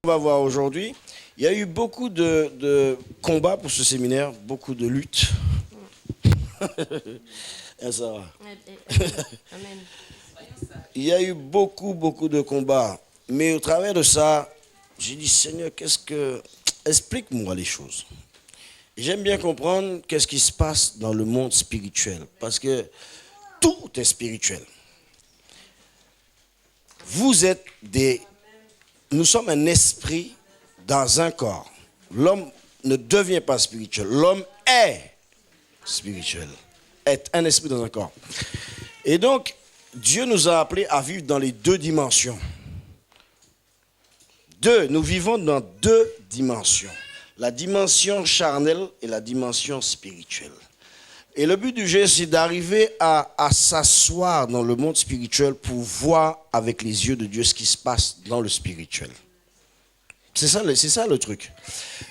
On va voir aujourd'hui, il y a eu beaucoup de combats pour ce séminaire, beaucoup de luttes. Ça va. Amen. Il y a eu beaucoup de combats. Mais au travers de ça, j'ai dit, Seigneur, explique-moi les choses. J'aime bien comprendre qu'est-ce qui se passe dans le monde spirituel. Parce que tout est spirituel. Nous sommes un esprit dans un corps. L'homme ne devient pas spirituel. L'homme est spirituel. Est un esprit dans un corps. Et donc, Dieu nous a appelés à vivre dans les deux dimensions. Nous vivons dans deux dimensions. La dimension charnelle et la dimension spirituelle. Et le but du jeu, c'est d'arriver à s'asseoir dans le monde spirituel pour voir avec les yeux de Dieu ce qui se passe dans le spirituel. C'est ça le truc.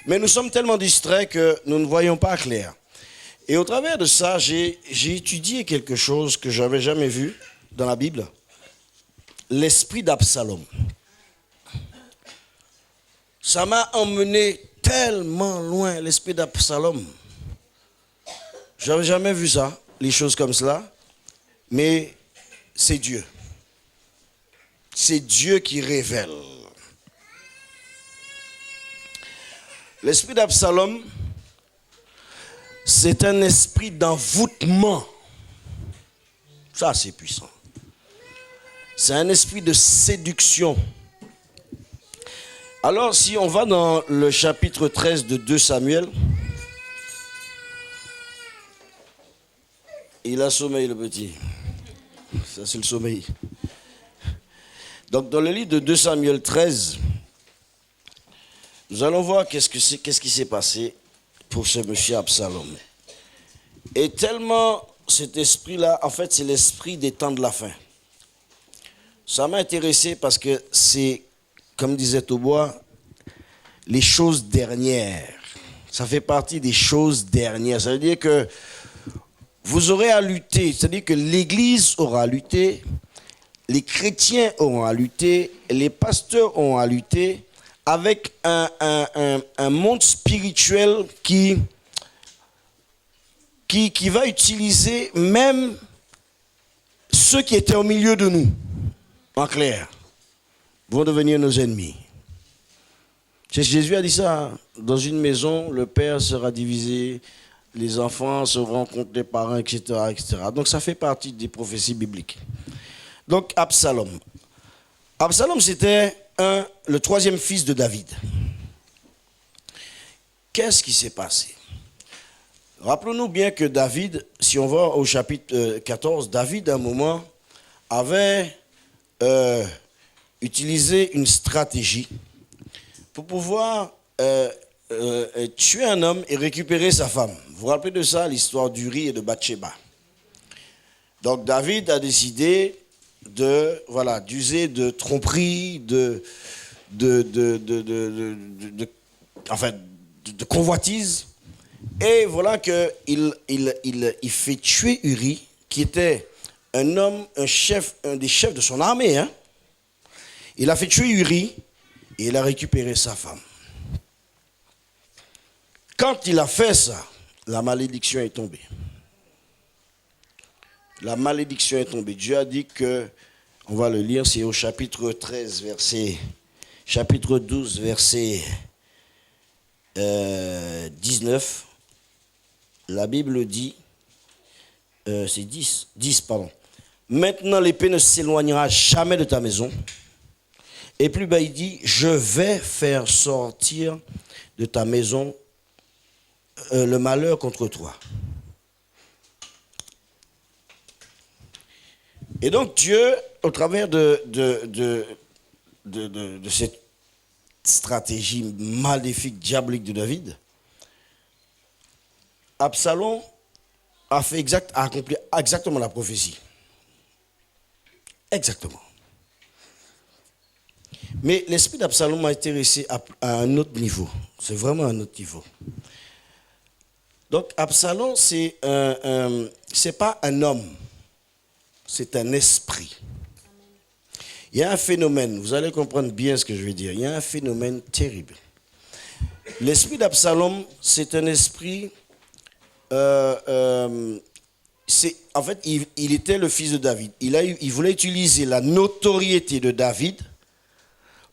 Mais nous sommes tellement distraits que nous ne voyons pas clair. Et au travers de ça, j'ai étudié quelque chose que je n'avais jamais vu dans la Bible. L'esprit d'Absalom. Ça m'a emmené tellement loin, l'esprit d'Absalom. Je n'avais jamais vu ça, les choses comme cela. Mais c'est Dieu. C'est Dieu qui révèle. L'esprit d'Absalom, c'est un esprit d'envoûtement. Ça, c'est puissant. C'est un esprit de séduction. Alors, si on va dans le chapitre 13 de 2 Samuel, il a sommeil, le petit. Ça, c'est le sommeil. Donc, dans le livre de 2 Samuel 13, nous allons voir qu'est-ce qui s'est passé pour ce monsieur Absalom. Et tellement cet esprit-là, en fait, c'est l'esprit des temps de la fin. Ça m'a intéressé parce que c'est, comme disait Taubois, les choses dernières. Ça fait partie des choses dernières. Ça veut dire que vous aurez à lutter. C'est-à-dire que l'Église aura à lutter, les chrétiens auront à lutter, les pasteurs auront à lutter avec un monde spirituel qui va utiliser même ceux qui étaient au milieu de nous, en clair, vont devenir nos ennemis. Jésus a dit ça, dans une maison, le père sera divisé, les enfants se rencontrent des parents, etc., etc. Donc ça fait partie des prophéties bibliques. Donc Absalom. Absalom, c'était le troisième fils de David. Qu'est-ce qui s'est passé? Rappelons-nous bien que David, si on va au chapitre 14, David, à un moment, avait utilisé une stratégie pour pouvoir tuer un homme et récupérer sa femme. Vous vous rappelez de ça, l'histoire d'Uri et de Bathsheba. Donc David a décidé d'user de tromperie, de convoitise. Et voilà qu'il fait tuer Uri, qui était un des chefs de son armée. Hein. Il a fait tuer Uri et il a récupéré sa femme. Quand il a fait ça, la malédiction est tombée. La malédiction est tombée. Dieu a dit que, on va le lire, c'est au chapitre 13, chapitre 12, verset 19. La Bible dit, c'est 10, pardon. Maintenant l'épée ne s'éloignera jamais de ta maison. Et plus bas il dit, je vais faire sortir de ta maison le malheur contre toi. Et donc Dieu, au travers de cette stratégie maléfique, diabolique de David, Absalom a accompli exactement la prophétie. Exactement. Mais l'esprit d'Absalom m'a intéressé à un autre niveau. C'est vraiment un autre niveau. Donc Absalom, c'est pas un homme, c'est un esprit. Il y a un phénomène, vous allez comprendre bien ce que je veux dire. Il y a un phénomène terrible. L'esprit d'Absalom, c'est un esprit... en fait, il était le fils de David. Il voulait utiliser la notoriété de David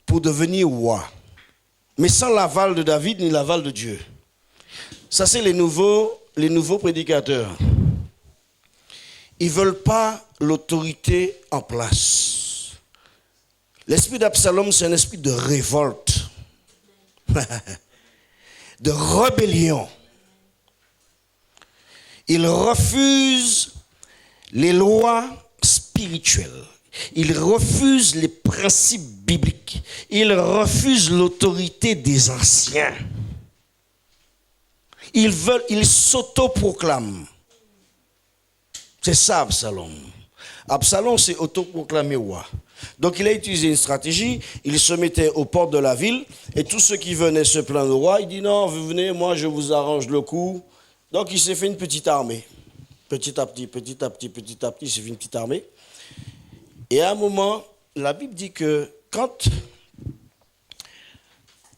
pour devenir roi. Mais sans l'aval de David ni l'aval de Dieu. Ça, c'est les nouveaux prédicateurs. Ils ne veulent pas l'autorité en place. L'esprit d'Absalom, c'est un esprit de révolte, de rébellion. Il refuse les lois spirituelles. Il refuse les principes bibliques. Il refuse l'autorité des anciens. Il s'autoproclame. C'est ça, Absalom. Absalom s'est autoproclamé roi. Donc il a utilisé une stratégie. Il se mettait aux portes de la ville. Et tous ceux qui venaient se plaindre au roi, il dit non, vous venez, moi je vous arrange le coup. Donc il s'est fait une petite armée. Petit à petit, il s'est fait une petite armée. Et à un moment, la Bible dit que quand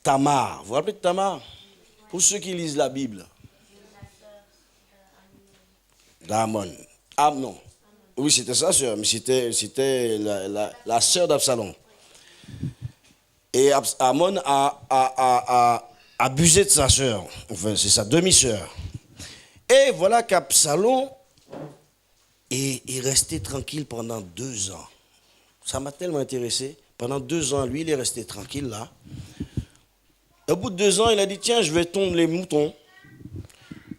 Tamar, vous vous rappelez de Tamar? Pour ceux qui lisent la Bible. D'Amon. Amnon. Oui, c'était sa sœur, mais c'était la sœur d'Absalom. Et Amon a abusé de sa sœur. Enfin, c'est sa demi-sœur. Et voilà qu'Absalom est resté tranquille pendant 2 ans. Ça m'a tellement intéressé. Pendant 2 ans, lui, il est resté tranquille là. Au bout de 2 ans, il a dit, tiens, je vais tondre les moutons.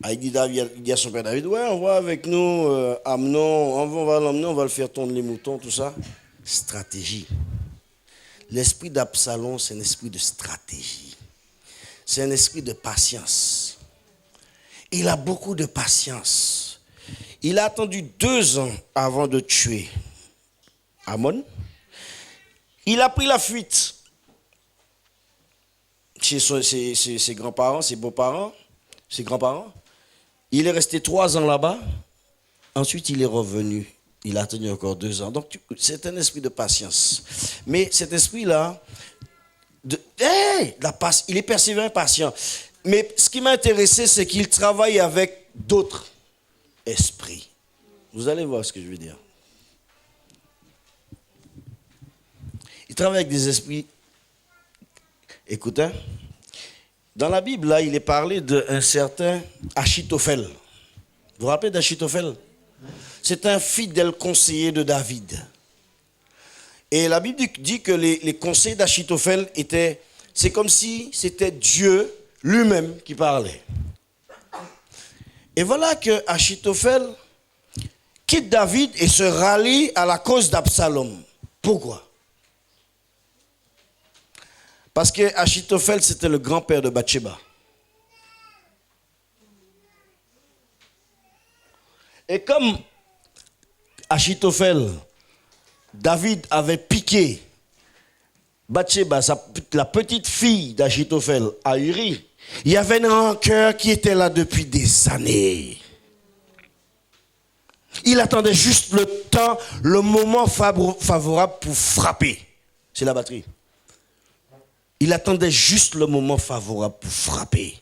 Il dit à son père David, ouais, on va avec nous, Amnon, on va l'emmener, on va le faire tondre les moutons, tout ça. Stratégie. L'esprit d'Absalom, c'est un esprit de stratégie. C'est un esprit de patience. Il a beaucoup de patience. Il a attendu 2 ans avant de tuer Amon. Il a pris la fuite chez ses grands-parents, ses beaux-parents, ses grands-parents. Il est resté 3 ans là-bas. Ensuite, il est revenu. Il a attendu encore 2 ans. Donc, c'est un esprit de patience. Mais cet esprit-là, il est persévérant et patient. Mais ce qui m'a intéressé, c'est qu'il travaille avec d'autres esprits. Vous allez voir ce que je veux dire. Il travaille avec des esprits. Écoutez, dans la Bible, là, il est parlé d'un certain Achitophel. Vous vous rappelez d'Achitophel? C'est un fidèle conseiller de David. Et la Bible dit que les conseils d'Achitophel c'est comme si c'était Dieu lui-même qui parlait. Et voilà que Achitophel quitte David et se rallie à la cause d'Absalom. Pourquoi? Parce que Achitophel, c'était le grand-père de Bathsheba. Et comme Achitophel, David avait piqué Bathsheba, la petite fille d'Achitophel, à Uri, il y avait une rancœur qui était là depuis des années. Il attendait juste le temps, le moment favorable pour frapper. C'est la batterie. Il attendait juste le moment favorable pour frapper.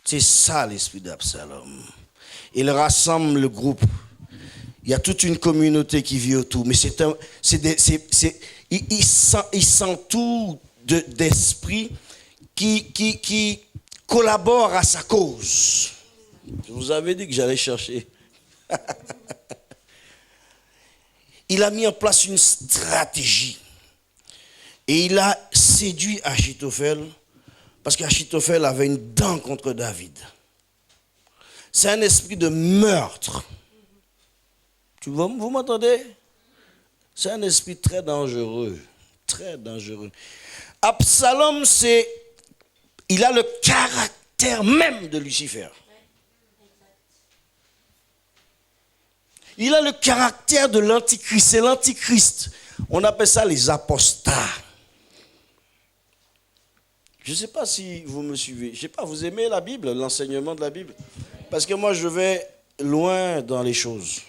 C'est ça l'esprit d'Absalom. Il rassemble le groupe. Il y a toute une communauté qui vit autour. Mais il s'entoure d'esprits qui collaborent à sa cause. Je vous avais dit que j'allais chercher. Il a mis en place une stratégie. Et il a séduit Achitophel parce qu'Achitophel avait une dent contre David. C'est un esprit de meurtre. Vous m'entendez? C'est un esprit très dangereux. Très dangereux. Absalom, il a le caractère même de Lucifer. Il a le caractère de l'antichrist. C'est l'antichrist. On appelle ça les apostats. Je ne sais pas si vous me suivez. Je ne sais pas, vous aimez la Bible, l'enseignement de la Bible? Parce que moi, je vais loin dans les choses.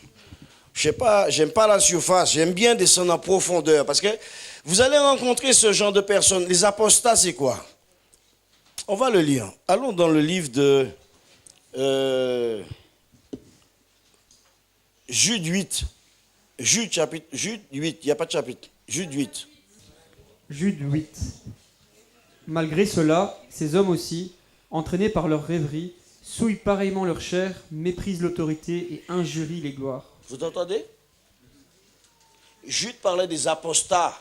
Je ne sais pas, j'aime pas la surface. J'aime bien descendre en profondeur. Parce que Vous allez rencontrer ce genre de personnes. Les apostats, c'est quoi? On va le lire. Allons dans le livre de Jude 8. Jude 8, il n'y a pas de chapitre. Jude 8. Jude 8. Malgré cela, ces hommes aussi, entraînés par leur rêverie, souillent pareillement leur chair, méprisent l'autorité et injurient les gloires. Vous entendez? Jude parlait des apostats.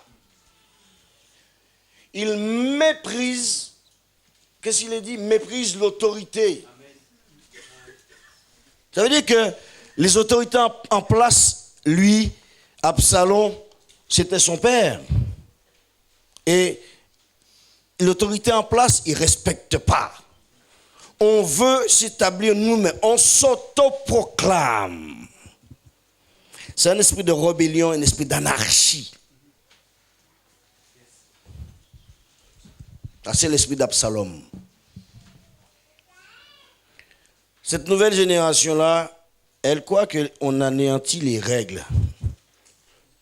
Ils méprisent, qu'est-ce qu'il a dit? Méprisent l'autorité. Ça veut dire que les autorités en place, lui, Absalom, c'était son père. Et l'autorité en place, il ne respecte pas. On veut s'établir nous-mêmes, on s'autoproclame. C'est un esprit de rébellion, un esprit d'anarchie. Ça, c'est l'esprit d'Absalom. Cette nouvelle génération-là, elle croit qu'on anéantit les règles.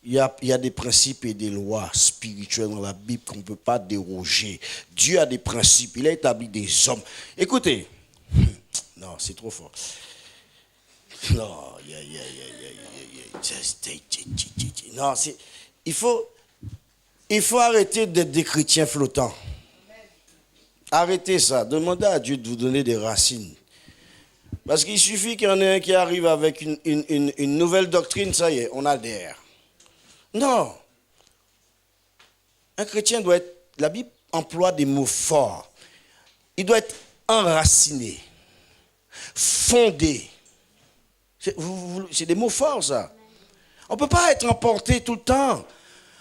Il y a des principes et des lois spirituelles dans la Bible qu'on ne peut pas déroger. Dieu a des principes, il a établi des hommes. Écoutez, non, c'est trop fort. Non, non, il faut arrêter d'être des chrétiens flottants. Arrêtez ça. Demandez à Dieu de vous donner des racines. Parce qu'il suffit qu'il y en ait un qui arrive avec une nouvelle doctrine, ça y est, on adhère. Non. Un chrétien doit être, la Bible emploie des mots forts. Il doit être enraciné, fondé. C'est des mots forts, ça. On ne peut pas être emporté tout le temps.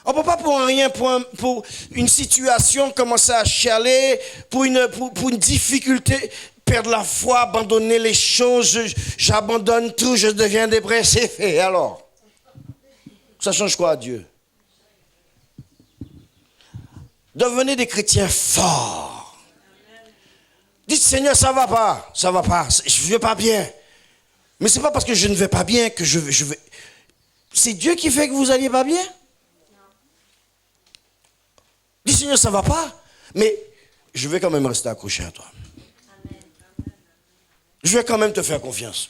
On ne peut pas pour rien, pour une situation, commencer à chialer, pour une difficulté, perdre la foi, abandonner les choses, j'abandonne tout, je deviens dépressif. Et alors? Ça change quoi à Dieu? Devenez des chrétiens forts. Dites, Seigneur, ça va pas, je ne vais pas bien. Mais ce n'est pas parce que je ne vais pas bien que je vais. C'est Dieu qui fait que vous n'alliez pas bien? Dis, Seigneur, ça ne va pas, mais je vais quand même rester accroché à toi. Je vais quand même te faire confiance.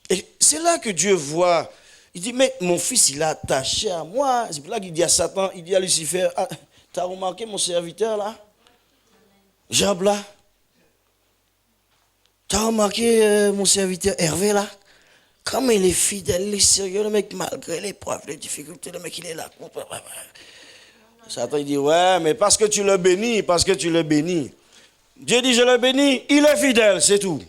Et c'est là que Dieu voit. Il dit, mais mon fils, il est attaché à moi. C'est là qu'il dit à Satan, il dit à Lucifer, ah, tu as remarqué mon serviteur là? Job là? Tu as remarqué mon serviteur Hervé là? Comme il est fidèle, il est sérieux, le mec, malgré les preuves, les difficultés, le mec, il est là. Satan, il dit, ouais, mais parce que tu le bénis, Dieu dit, je le bénis, il est fidèle, c'est tout.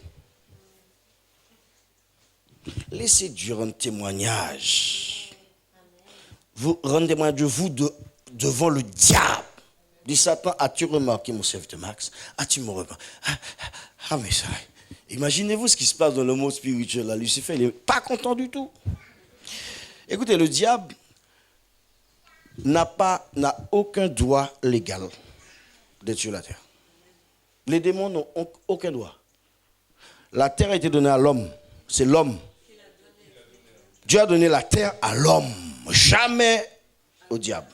Laissez Dieu rendre témoignage. Vous rendez témoignage de vous devant le diable. Dit Satan, as-tu remarqué mon serviteur Max? As-tu me remarqué? Ah, mais ça... Imaginez-vous ce qui se passe dans le monde spirituel. Là, Lucifer, il n'est pas content du tout. Écoutez, le diable n'a aucun droit légal d'être sur la terre. Les démons n'ont aucun droit. La terre a été donnée à l'homme. C'est l'homme. Dieu a donné la terre à l'homme. Jamais au diable.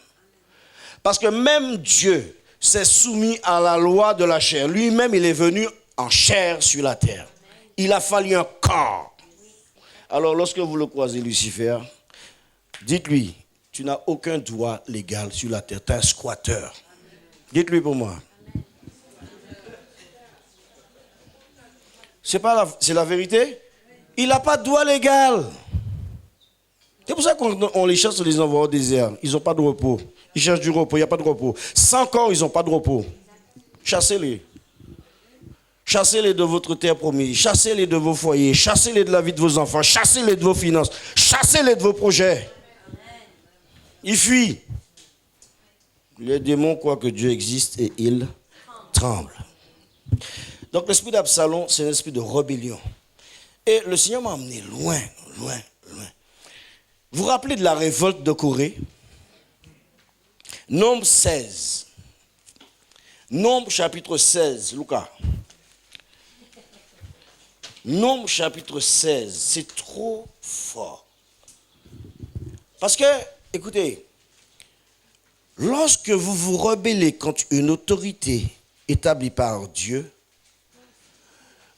Parce que même Dieu s'est soumis à la loi de la chair. Lui-même, il est venu en chair sur la terre. Il a fallu un corps. Alors, lorsque vous le croisez, Lucifer, dites-lui, tu n'as aucun droit légal sur la terre. Tu es un squatteur. Dites-lui pour moi. C'est la vérité? Il n'a pas de droit légal. C'est pour ça qu'on les chasse, on les envoie au désert. Ils n'ont pas de repos. Ils cherchent du repos, il n'y a pas de repos. Sans corps, ils n'ont pas de repos. Chassez-les. Chassez-les de votre terre promise. Chassez-les de vos foyers. Chassez-les de la vie de vos enfants. Chassez-les de vos finances. Chassez-les de vos projets. Ils fuient. Les démons croient que Dieu existe et ils tremblent. Donc l'esprit d'Absalom, c'est un esprit de rébellion. Et le Seigneur m'a emmené loin, loin, loin. Vous vous rappelez de la révolte de Corée? Nombre 16. Nombre chapitre 16, Lucas. Nombre chapitre 16, c'est trop fort. Parce que, écoutez, Lorsque vous vous rebellez contre une autorité établie par Dieu,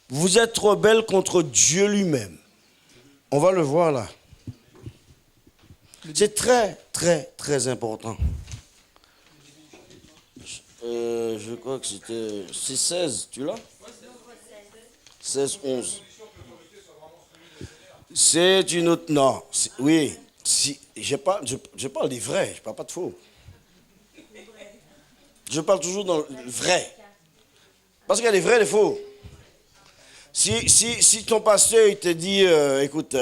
vous êtes rebelle contre Dieu lui-même. On va le voir là. C'est très, très, très important. Je crois que c'est 16, tu l'as? 16, 11. C'est une autre... Non, oui. Je parle des vrais, je ne parle pas de faux. Je parle toujours dans le vrai. Parce qu'il y a des vrais et des faux. Si ton pasteur il te dit, écoute,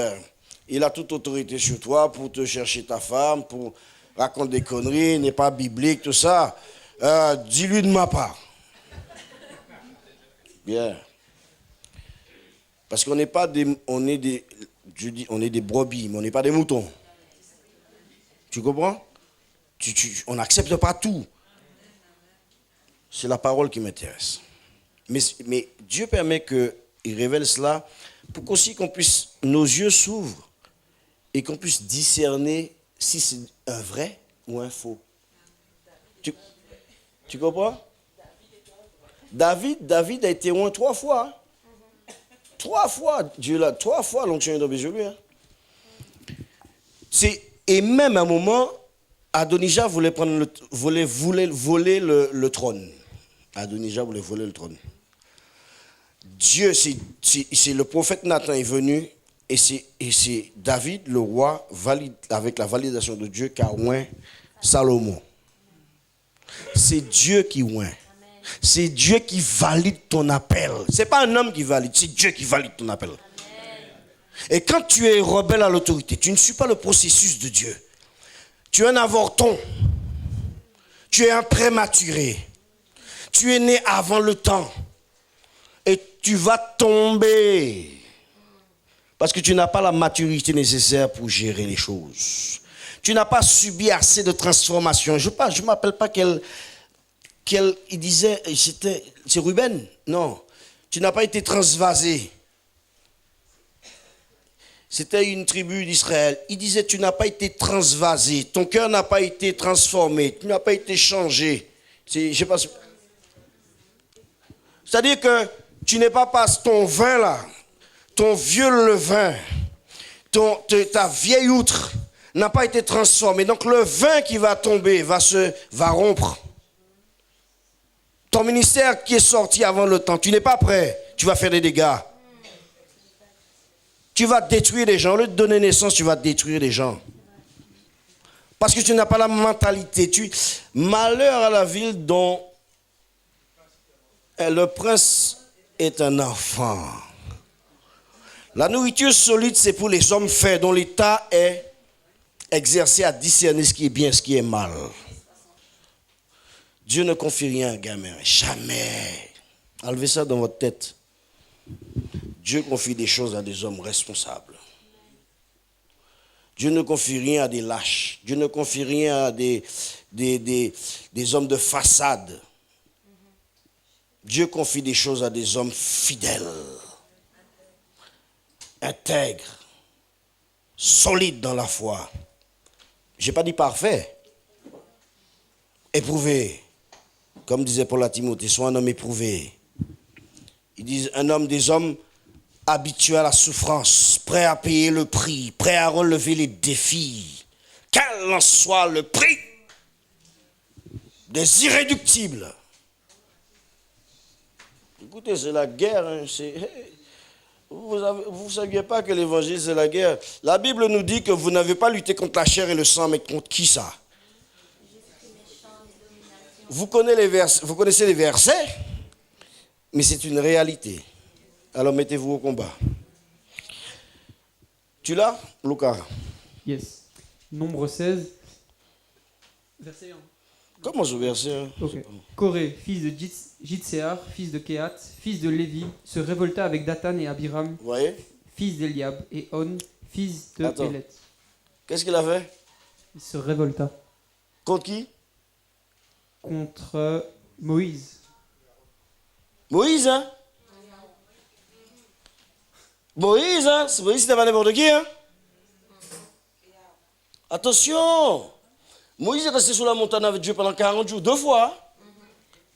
il a toute autorité sur toi pour te chercher ta femme, pour raconter des conneries, n'est pas biblique, tout ça, dis-lui de ma part. Bien. Parce qu'on n'est pas des... On est des brebis, mais on n'est pas des moutons. Tu comprends? On n'accepte pas tout. C'est la parole qui m'intéresse. Mais Dieu permet qu'il révèle cela pour qu'aussi nos yeux s'ouvrent et qu'on puisse discerner si c'est un vrai ou un faux. Tu comprends? David a été oint 3 fois. Hein? 3 fois, Dieu l'a 3 fois l'onction est tombée sur lui. Hein? Et même à un moment, Adonijah voulait voler le trône. Adonijah voulait voler le trône. Dieu, c'est le prophète Nathan est venu et c'est David, le roi, avec la validation de Dieu, qui a oint Salomon. C'est Dieu qui oint. C'est Dieu qui valide ton appel. Ce n'est pas un homme qui valide, c'est Dieu qui valide ton appel. Et quand tu es rebelle à l'autorité, tu ne suis pas le processus de Dieu. Tu es un avorton. Tu es un prématuré. Tu es né avant le temps. Et tu vas tomber. Parce que tu n'as pas la maturité nécessaire pour gérer les choses. Tu n'as pas subi assez de transformation. Je ne m'appelle pas il disait, c'est Ruben? Non. Tu n'as pas été transvasé. C'était une tribu d'Israël. Il disait, tu n'as pas été transvasé. Ton cœur n'a pas été transformé. Tu n'as pas été changé. Je sais pas. C'est-à-dire que tu n'es pas passé ton vin là, ton vieux levain, ta vieille outre n'a pas été transformée. Donc le vin qui va tomber va rompre. Ton ministère qui est sorti avant le temps, tu n'es pas prêt, tu vas faire des dégâts. Tu vas détruire des gens. Au lieu de donner naissance, tu vas détruire des gens. Parce que tu n'as pas la mentalité. Malheur à la ville dont le prince est un enfant. La nourriture solide, c'est pour les hommes faits, dont l'état est exercé à discerner ce qui est bien, ce qui est mal. Dieu ne confie rien à un gamin. Jamais. Enlevez ça dans votre tête. Dieu confie des choses à des hommes responsables. Dieu ne confie rien à des lâches. Dieu ne confie rien à des hommes de façade. Dieu confie des choses à des hommes fidèles, intègres, solides dans la foi. Je n'ai pas dit parfait. Éprouvé. Comme disait Paul à Timothée, sois un homme éprouvé. Ils disent des hommes habitués à la souffrance, prêts à payer le prix, prêts à relever les défis, quel en soit le prix, des irréductibles. Écoutez, c'est la guerre. Hein, vous ne saviez pas que l'évangile, c'est la guerre. La Bible nous dit que vous n'avez pas lutté contre la chair et le sang, mais contre qui ça? Vous connaissez les versets, mais c'est une réalité. Alors mettez-vous au combat. Tu l'as, Lucas? Yes. Nombre 16. Verset 1. Comment ce verset? Hein? Okay. Coré, fils de Jitséar, fils de Kéhat, fils de Lévi, se révolta avec Dathan et Abiram, fils d'Eliab, et On, fils de Pélet. Qu'est-ce qu'il a fait? Il se révolta. Contre qui? Contre Moïse. Moïse, hein? Moïse, hein? Moïse, c'était pas n'importe qui, hein? Attention! Moïse est resté sur la montagne avec Dieu pendant 40 jours, 2 fois.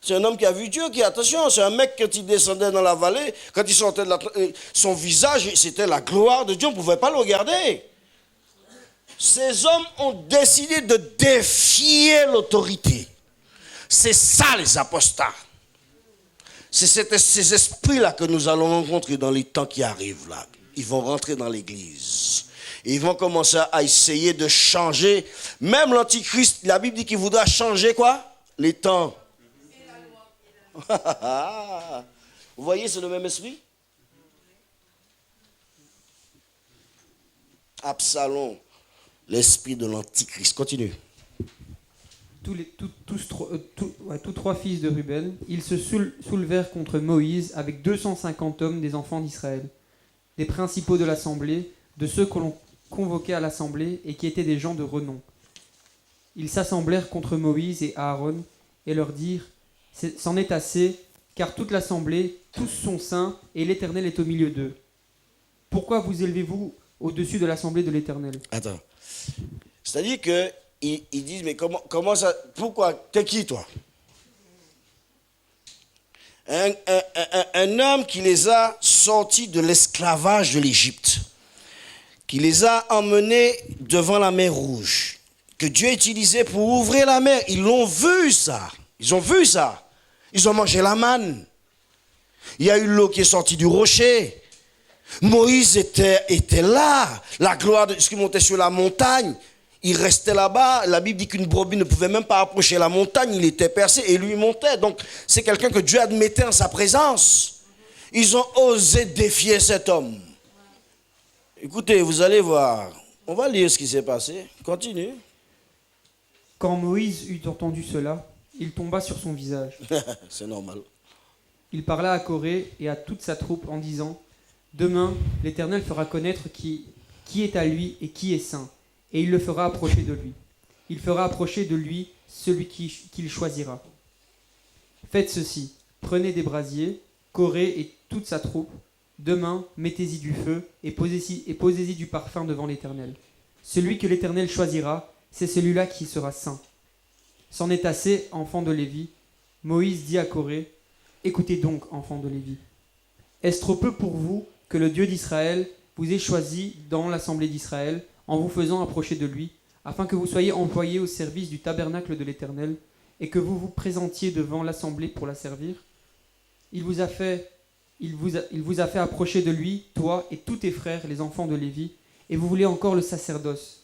C'est un homme qui a vu Dieu, attention, c'est un mec quand il descendait dans la vallée, quand il sortait de son visage, c'était la gloire de Dieu, on ne pouvait pas le regarder. Ces hommes ont décidé de défier l'autorité. C'est ça les apostats. C'est ces esprits-là que nous allons rencontrer dans les temps qui arrivent là. Ils vont rentrer dans l'église. Et ils vont commencer à essayer de changer. Même l'antichrist, la Bible dit qu'il voudra changer quoi? Les temps. Vous voyez, c'est le même esprit? Absalom, l'esprit de l'antichrist. Continue. Tous 3 fils de Ruben, ils se soulevèrent contre Moïse avec 250 hommes des enfants d'Israël, des principaux de l'assemblée, de ceux que l'on convoquait à l'assemblée et qui étaient des gens de renom. Ils s'assemblèrent contre Moïse et Aaron et leur dirent: c'en est assez, car toute l'assemblée, tous sont saints, et l'Éternel est au milieu d'eux. Pourquoi vous élevez-vous au-dessus de l'assemblée de l'Éternel? Attends. C'est-à-dire que ils disent, mais comment ça, pourquoi, t'es qui toi? Un homme qui les a sortis de l'esclavage de l'Égypte, qui les a emmenés devant la mer Rouge, que Dieu utilisait pour ouvrir la mer. Ils l'ont vu ça. Ils ont vu ça. Ils ont mangé la manne. Il y a eu l'eau qui est sortie du rocher. Moïse était là. La gloire de ce qui montait sur la montagne. Il restait là-bas. La Bible dit qu'une brebis ne pouvait même pas approcher la montagne. Il était percé et lui montait. Donc c'est quelqu'un que Dieu admettait en sa présence. Ils ont osé défier cet homme. Écoutez, vous allez voir. On va lire ce qui s'est passé. Continue. Quand Moïse eut entendu cela, il tomba sur son visage. C'est normal. Il parla à Corée et à toute sa troupe en disant: demain, l'Éternel fera connaître qui est à lui et qui est saint, et il le fera approcher de lui. Il fera approcher de lui celui qu'il choisira. Faites ceci, prenez des brasiers, Corée et toute sa troupe. Demain, mettez-y du feu et posez-y du parfum devant l'Éternel. Celui que l'Éternel choisira, c'est celui-là qui sera saint. C'en est assez, enfants de Lévi. Moïse dit à Corée: écoutez donc, enfants de Lévi. Est-ce trop peu pour vous que le Dieu d'Israël vous ait choisi dans l'assemblée d'Israël en vous faisant approcher de lui, afin que vous soyez employés au service du tabernacle de l'Éternel et que vous vous présentiez devant l'assemblée pour la servir? Il vous a fait approcher de lui, toi et tous tes frères, les enfants de Lévi, et vous voulez encore le sacerdoce.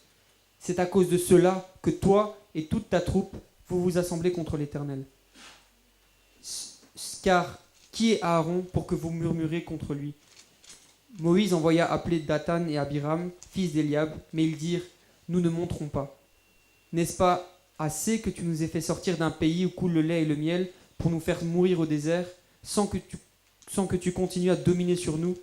C'est à cause de cela que toi et toute ta troupe, vous vous assemblez contre l'Éternel. Car qui est Aaron pour que vous murmurez contre lui? Moïse envoya appeler Dathan et Abiram, fils d'Éliab, mais ils dirent: nous ne monterons pas. N'est-ce pas assez que tu nous aies fait sortir d'un pays où coule le lait et le miel pour nous faire mourir au désert sans que tu continues à dominer sur nous?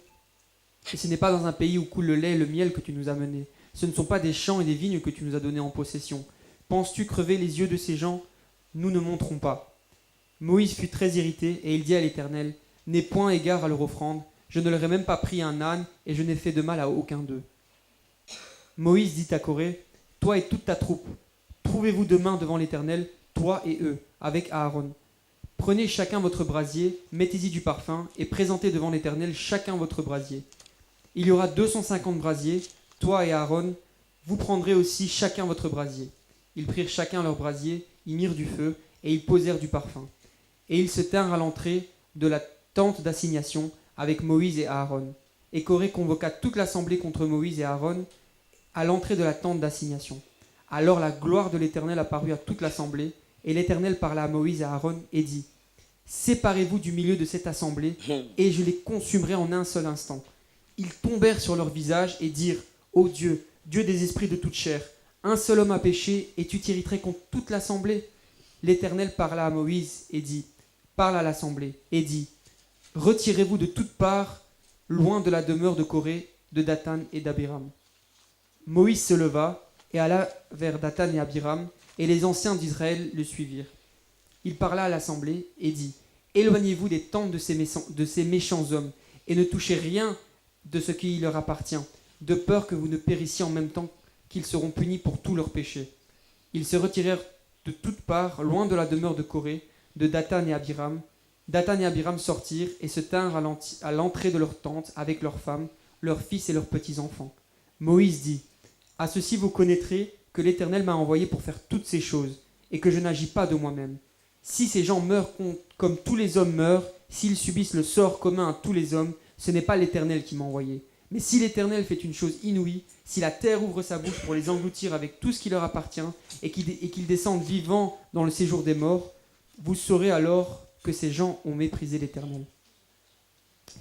Et ce n'est pas dans un pays où coule le lait et le miel que tu nous as menés. Ce ne sont pas des champs et des vignes que tu nous as donnés en possession. Penses-tu crever les yeux de ces gens? Nous ne monterons pas. Moïse fut très irrité et il dit à l'Éternel: n'aie point égard à leur offrande, je ne leur ai même pas pris un âne et je n'ai fait de mal à aucun d'eux. Moïse dit à Corée: toi et toute ta troupe, trouvez-vous demain devant l'Éternel, toi et eux, avec Aaron. Prenez chacun votre brasier, mettez-y du parfum et présentez devant l'Éternel chacun votre brasier. Il y aura 250 brasiers, toi et Aaron, vous prendrez aussi chacun votre brasier. Ils prirent chacun leur brasier, y mirent du feu et ils posèrent du parfum. Et ils se tinrent à l'entrée de la tente d'assignation avec Moïse et Aaron. Et Corée convoqua toute l'assemblée contre Moïse et Aaron à l'entrée de la tente d'assignation. Alors la gloire de l'Éternel apparut à toute l'assemblée, et l'Éternel parla à Moïse et à Aaron et dit: séparez-vous du milieu de cette assemblée, et je les consumerai en un seul instant. Ils tombèrent sur leur visage et dirent: ô Dieu, Dieu des esprits de toute chair, un seul homme a péché, et tu t'irriterais contre toute l'assemblée. L'Éternel parla à Moïse et dit: parle à l'assemblée et dit: retirez-vous de toutes parts, loin de la demeure de Corée, de Dathan et d'Abiram. Moïse se leva et alla vers Dathan et Abiram, et les anciens d'Israël le suivirent. Il parla à l'assemblée et dit: éloignez-vous des tentes de ces méchants hommes, et ne touchez rien de ce qui leur appartient, de peur que vous ne périssiez en même temps qu'ils seront punis pour tous leurs péchés. Ils se retirèrent de toutes parts, loin de la demeure de Corée, de Dathan et Abiram. Dathan et Abiram sortirent et se tinrent à l'entrée de leur tente avec leurs femmes, leurs fils et leurs petits-enfants. Moïse dit, « À ceci vous connaîtrez que l'Éternel m'a envoyé pour faire toutes ces choses, et que je n'agis pas de moi-même. Si ces gens meurent comme tous les hommes meurent, s'ils subissent le sort commun à tous les hommes, ce n'est pas l'Éternel qui m'a envoyé. Mais si l'Éternel fait une chose inouïe, si la terre ouvre sa bouche pour les engloutir avec tout ce qui leur appartient, et qu'ils descendent vivants dans le séjour des morts, vous saurez alors que ces gens ont méprisé l'Éternel. »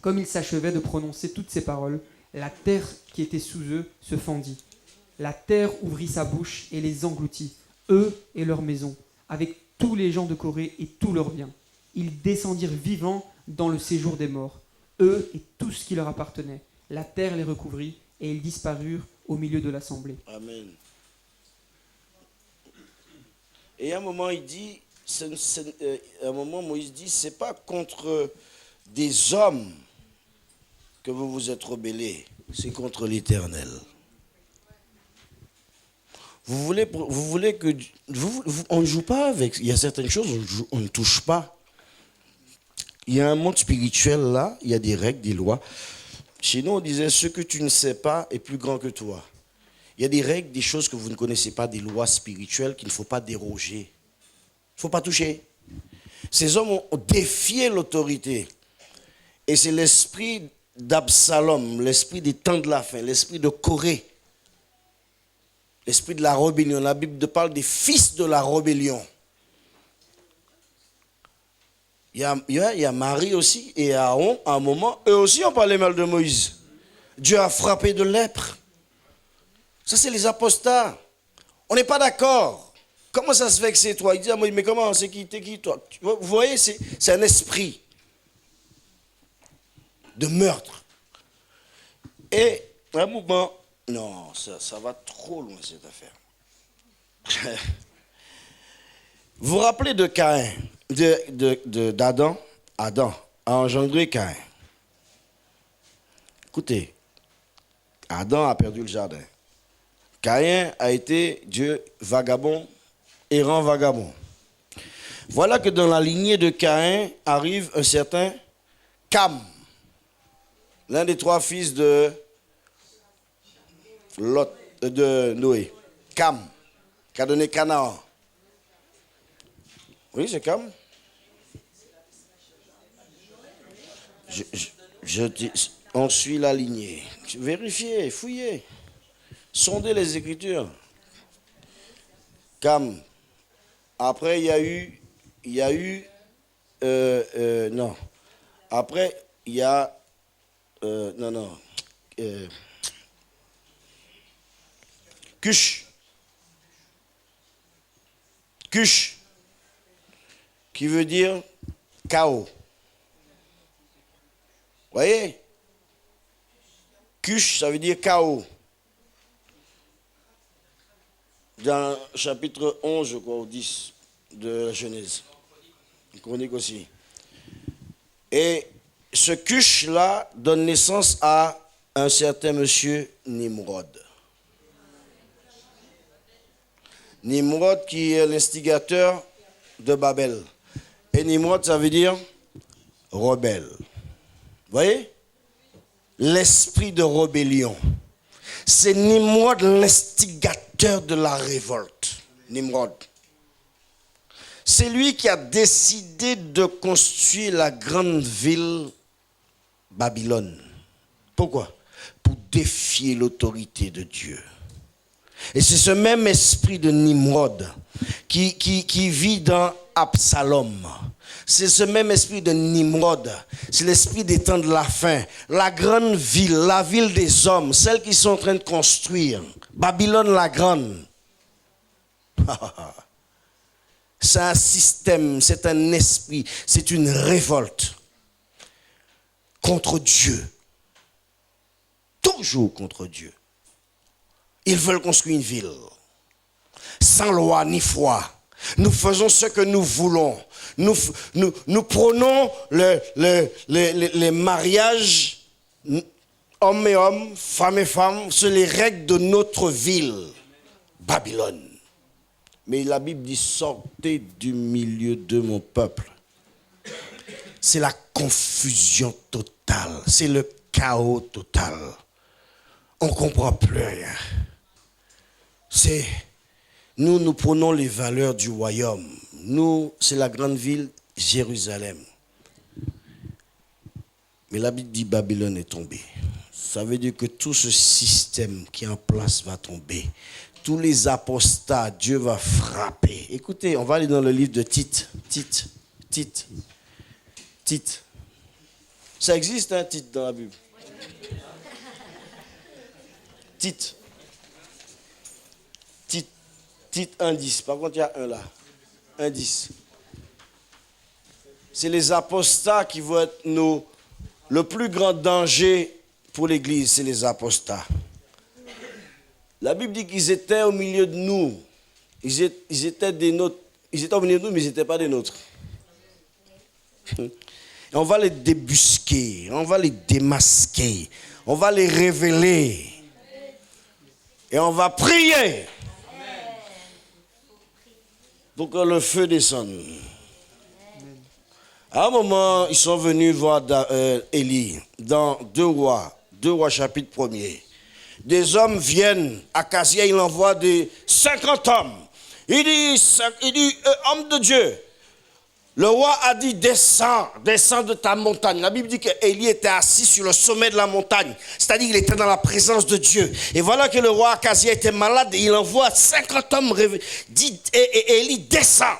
Comme il s'achevait de prononcer toutes ces paroles, la terre qui était sous eux se fendit. La terre ouvrit sa bouche et les engloutit, eux et leurs maisons, avec tous les gens de Corée et tous leurs biens. Ils descendirent vivants dans le séjour des morts, eux et tout ce qui leur appartenait. La terre les recouvrit et ils disparurent au milieu de l'assemblée. Amen. Et à un moment, il dit, Moïse dit, c'est pas contre des hommes que vous vous êtes rebellés, c'est contre l'Éternel. Vous voulez que... on ne joue pas avec... Il y a certaines choses, on ne touche pas. Il y a un monde spirituel là, il y a des règles, des lois. Chez nous, on disait, ce que tu ne sais pas est plus grand que toi. Il y a des règles, des choses que vous ne connaissez pas, des lois spirituelles qu'il ne faut pas déroger. Il ne faut pas toucher. Ces hommes ont défié l'autorité. Et c'est l'esprit d'Absalom, l'esprit des temps de la fin, l'esprit de Corée, l'esprit de la rébellion. La Bible parle des fils de la rébellion. Il y a Marie aussi et Aaron, à un moment, eux aussi ont parlé mal de Moïse. Dieu a frappé de lèpre. Ça, c'est les apostats. On n'est pas d'accord. Comment ça se fait que c'est toi? Il dit à Moïse, mais comment, c'est qui, t'es qui toi? Vous voyez, c'est un esprit de meurtre. Et à un moment, non, ça va trop loin cette affaire. Vous vous rappelez de Caïn, d'Adam? Adam a engendré Caïn. Écoutez, Adam a perdu le jardin. Caïn a été Dieu vagabond, errant vagabond. Voilà que dans la lignée de Caïn arrive un certain Cam, l'un des trois fils de Noé. Cam, qui a donné Canaan. Oui, c'est Cam. On suit la lignée. Vérifiez, fouillez. Sondez les Écritures. Cam. Après, il y a eu, non. Après, il y a, Cush. Cush, qui veut dire chaos. Voyez? Cush, ça veut dire chaos. Dans le chapitre 11, je crois, ou 10 de la Genèse. Une chronique aussi. Et ce Cush-là donne naissance à un certain monsieur Nimrod. Nimrod qui est l'instigateur de Babel. Et Nimrod, ça veut dire rebelle. Vous voyez? L'esprit de rébellion. C'est Nimrod l'instigateur de la révolte. Nimrod. C'est lui qui a décidé de construire la grande ville Babylone. Pourquoi? Pour défier l'autorité de Dieu. Et c'est ce même esprit de Nimrod qui vit dans Absalom. C'est ce même esprit de Nimrod. C'est l'esprit des temps de la fin. La grande ville, la ville des hommes, celle qu'ils sont en train de construire. Babylone la grande. C'est un système, c'est un esprit, c'est une révolte contre Dieu. Toujours contre Dieu. Ils veulent construire une ville sans loi ni foi. Nous faisons ce que nous voulons. Nous prenons les mariages hommes et hommes, femmes et femmes, c'est les règles de notre ville, Babylone. Mais la Bible dit, sortez du milieu de mon peuple. C'est la confusion totale. C'est le chaos total. On ne comprend plus rien. Nous prenons les valeurs du royaume. Nous, c'est la grande ville, Jérusalem. Mais la Bible dit Babylone est tombée. Ça veut dire que tout ce système qui est en place va tomber. Tous les apostats, Dieu va frapper. Écoutez, on va aller dans le livre de Tite. Tite. Ça existe, hein, Tite, dans la Bible. Tite 1,10. Par contre, il y a un là. 1,10. C'est les apostats qui vont être le plus grand danger pour l'Église, c'est les apostats. La Bible dit qu'ils étaient au milieu de nous. Ils étaient des nôtres. Ils étaient au milieu de nous, mais ils n'étaient pas des nôtres. Et on va les débusquer, on va les démasquer, on va les révéler. Et on va prier pour que le feu descende. À un moment, ils sont venus voir Élie dans 2 Rois chapitre 1er. Des hommes viennent à Casia, il envoie 50 hommes. Il dit, homme de Dieu, le roi a dit, descends de ta montagne. La Bible dit qu'Élie était assis sur le sommet de la montagne, c'est-à-dire qu'il était dans la présence de Dieu. Et voilà que le roi Acasia était malade et il envoie 50 hommes, et Élie descend.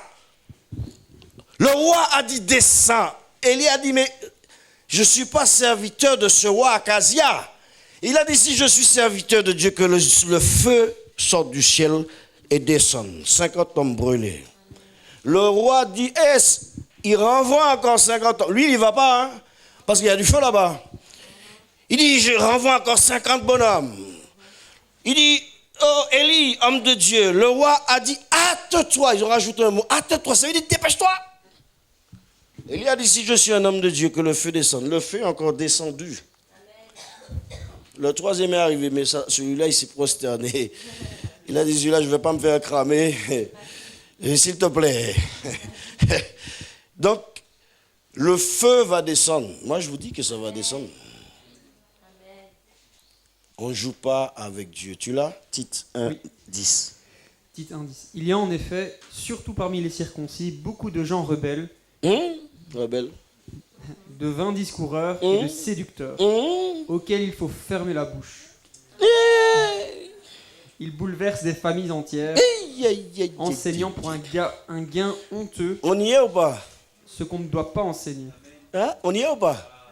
Le roi a dit, descends. Élie a dit, mais je ne suis pas serviteur de ce roi Acasia. Il a dit, si je suis serviteur de Dieu, que le feu sorte du ciel et descende. 50 hommes brûlés. Le roi dit, il renvoie encore 50 hommes. Lui, il ne va pas, hein, parce qu'il y a du feu là-bas. Il dit, je renvoie encore 50 bonhommes. Il dit, oh Élie, homme de Dieu, le roi a dit, hâte-toi. Ils ont rajouté un mot, hâte-toi, ça veut dire, dépêche-toi. Élie a dit, si je suis un homme de Dieu, que le feu descende. Le feu est encore descendu. Le 3e est arrivé, mais celui-là, il s'est prosterné. Il a dit, celui-là, je ne vais pas me faire cramer. S'il te plaît. Donc, le feu va descendre. Moi, je vous dis que ça va descendre. On ne joue pas avec Dieu. Tu l'as? Tite 1, oui. 10. Tite 1, 10. Il y a en effet, surtout parmi les circoncis, beaucoup de gens rebelles. Rebelles. De vains discoureurs et de séducteurs, auxquels il faut fermer la bouche. Ils bouleversent des familles entières, enseignant pour un gain honteux. On y est ou pas? Ce qu'on ne doit pas enseigner. Hein? On y est ou pas?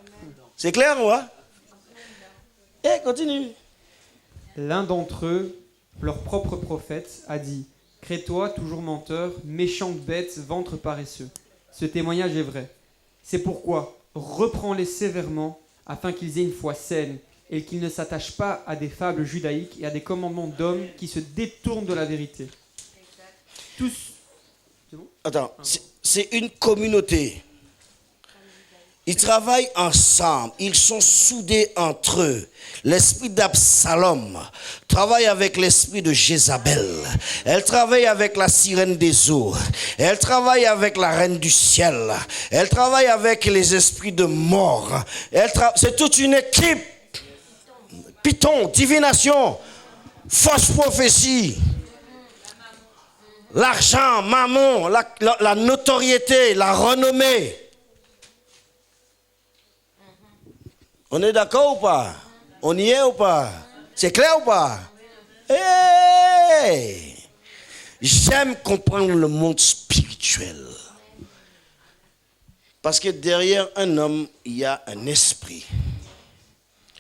C'est clair, ou pas? Continue. L'un d'entre eux, leur propre prophète, a dit, « Crétois, toujours menteur, méchante bête, ventre paresseux. » Ce témoignage est vrai. C'est pourquoi, reprends-les sévèrement, afin qu'ils aient une foi saine, et qu'ils ne s'attachent pas à des fables judaïques et à des commandements d'hommes qui se détournent de la vérité. Tous... C'est bon? Attends, c'est une communauté. Ils travaillent ensemble, ils sont soudés entre eux. L'esprit d'Absalom travaille avec l'esprit de Jézabel. Elle travaille avec la sirène des eaux. Elle travaille avec la reine du ciel. Elle travaille avec les esprits de mort. C'est toute une équipe. Python, divination, fausse prophétie, l'argent, mammon, la notoriété, la renommée. On est d'accord ou pas? On y est ou pas? C'est clair ou pas? Hey! J'aime comprendre le monde spirituel. Parce que derrière un homme, il y a un esprit.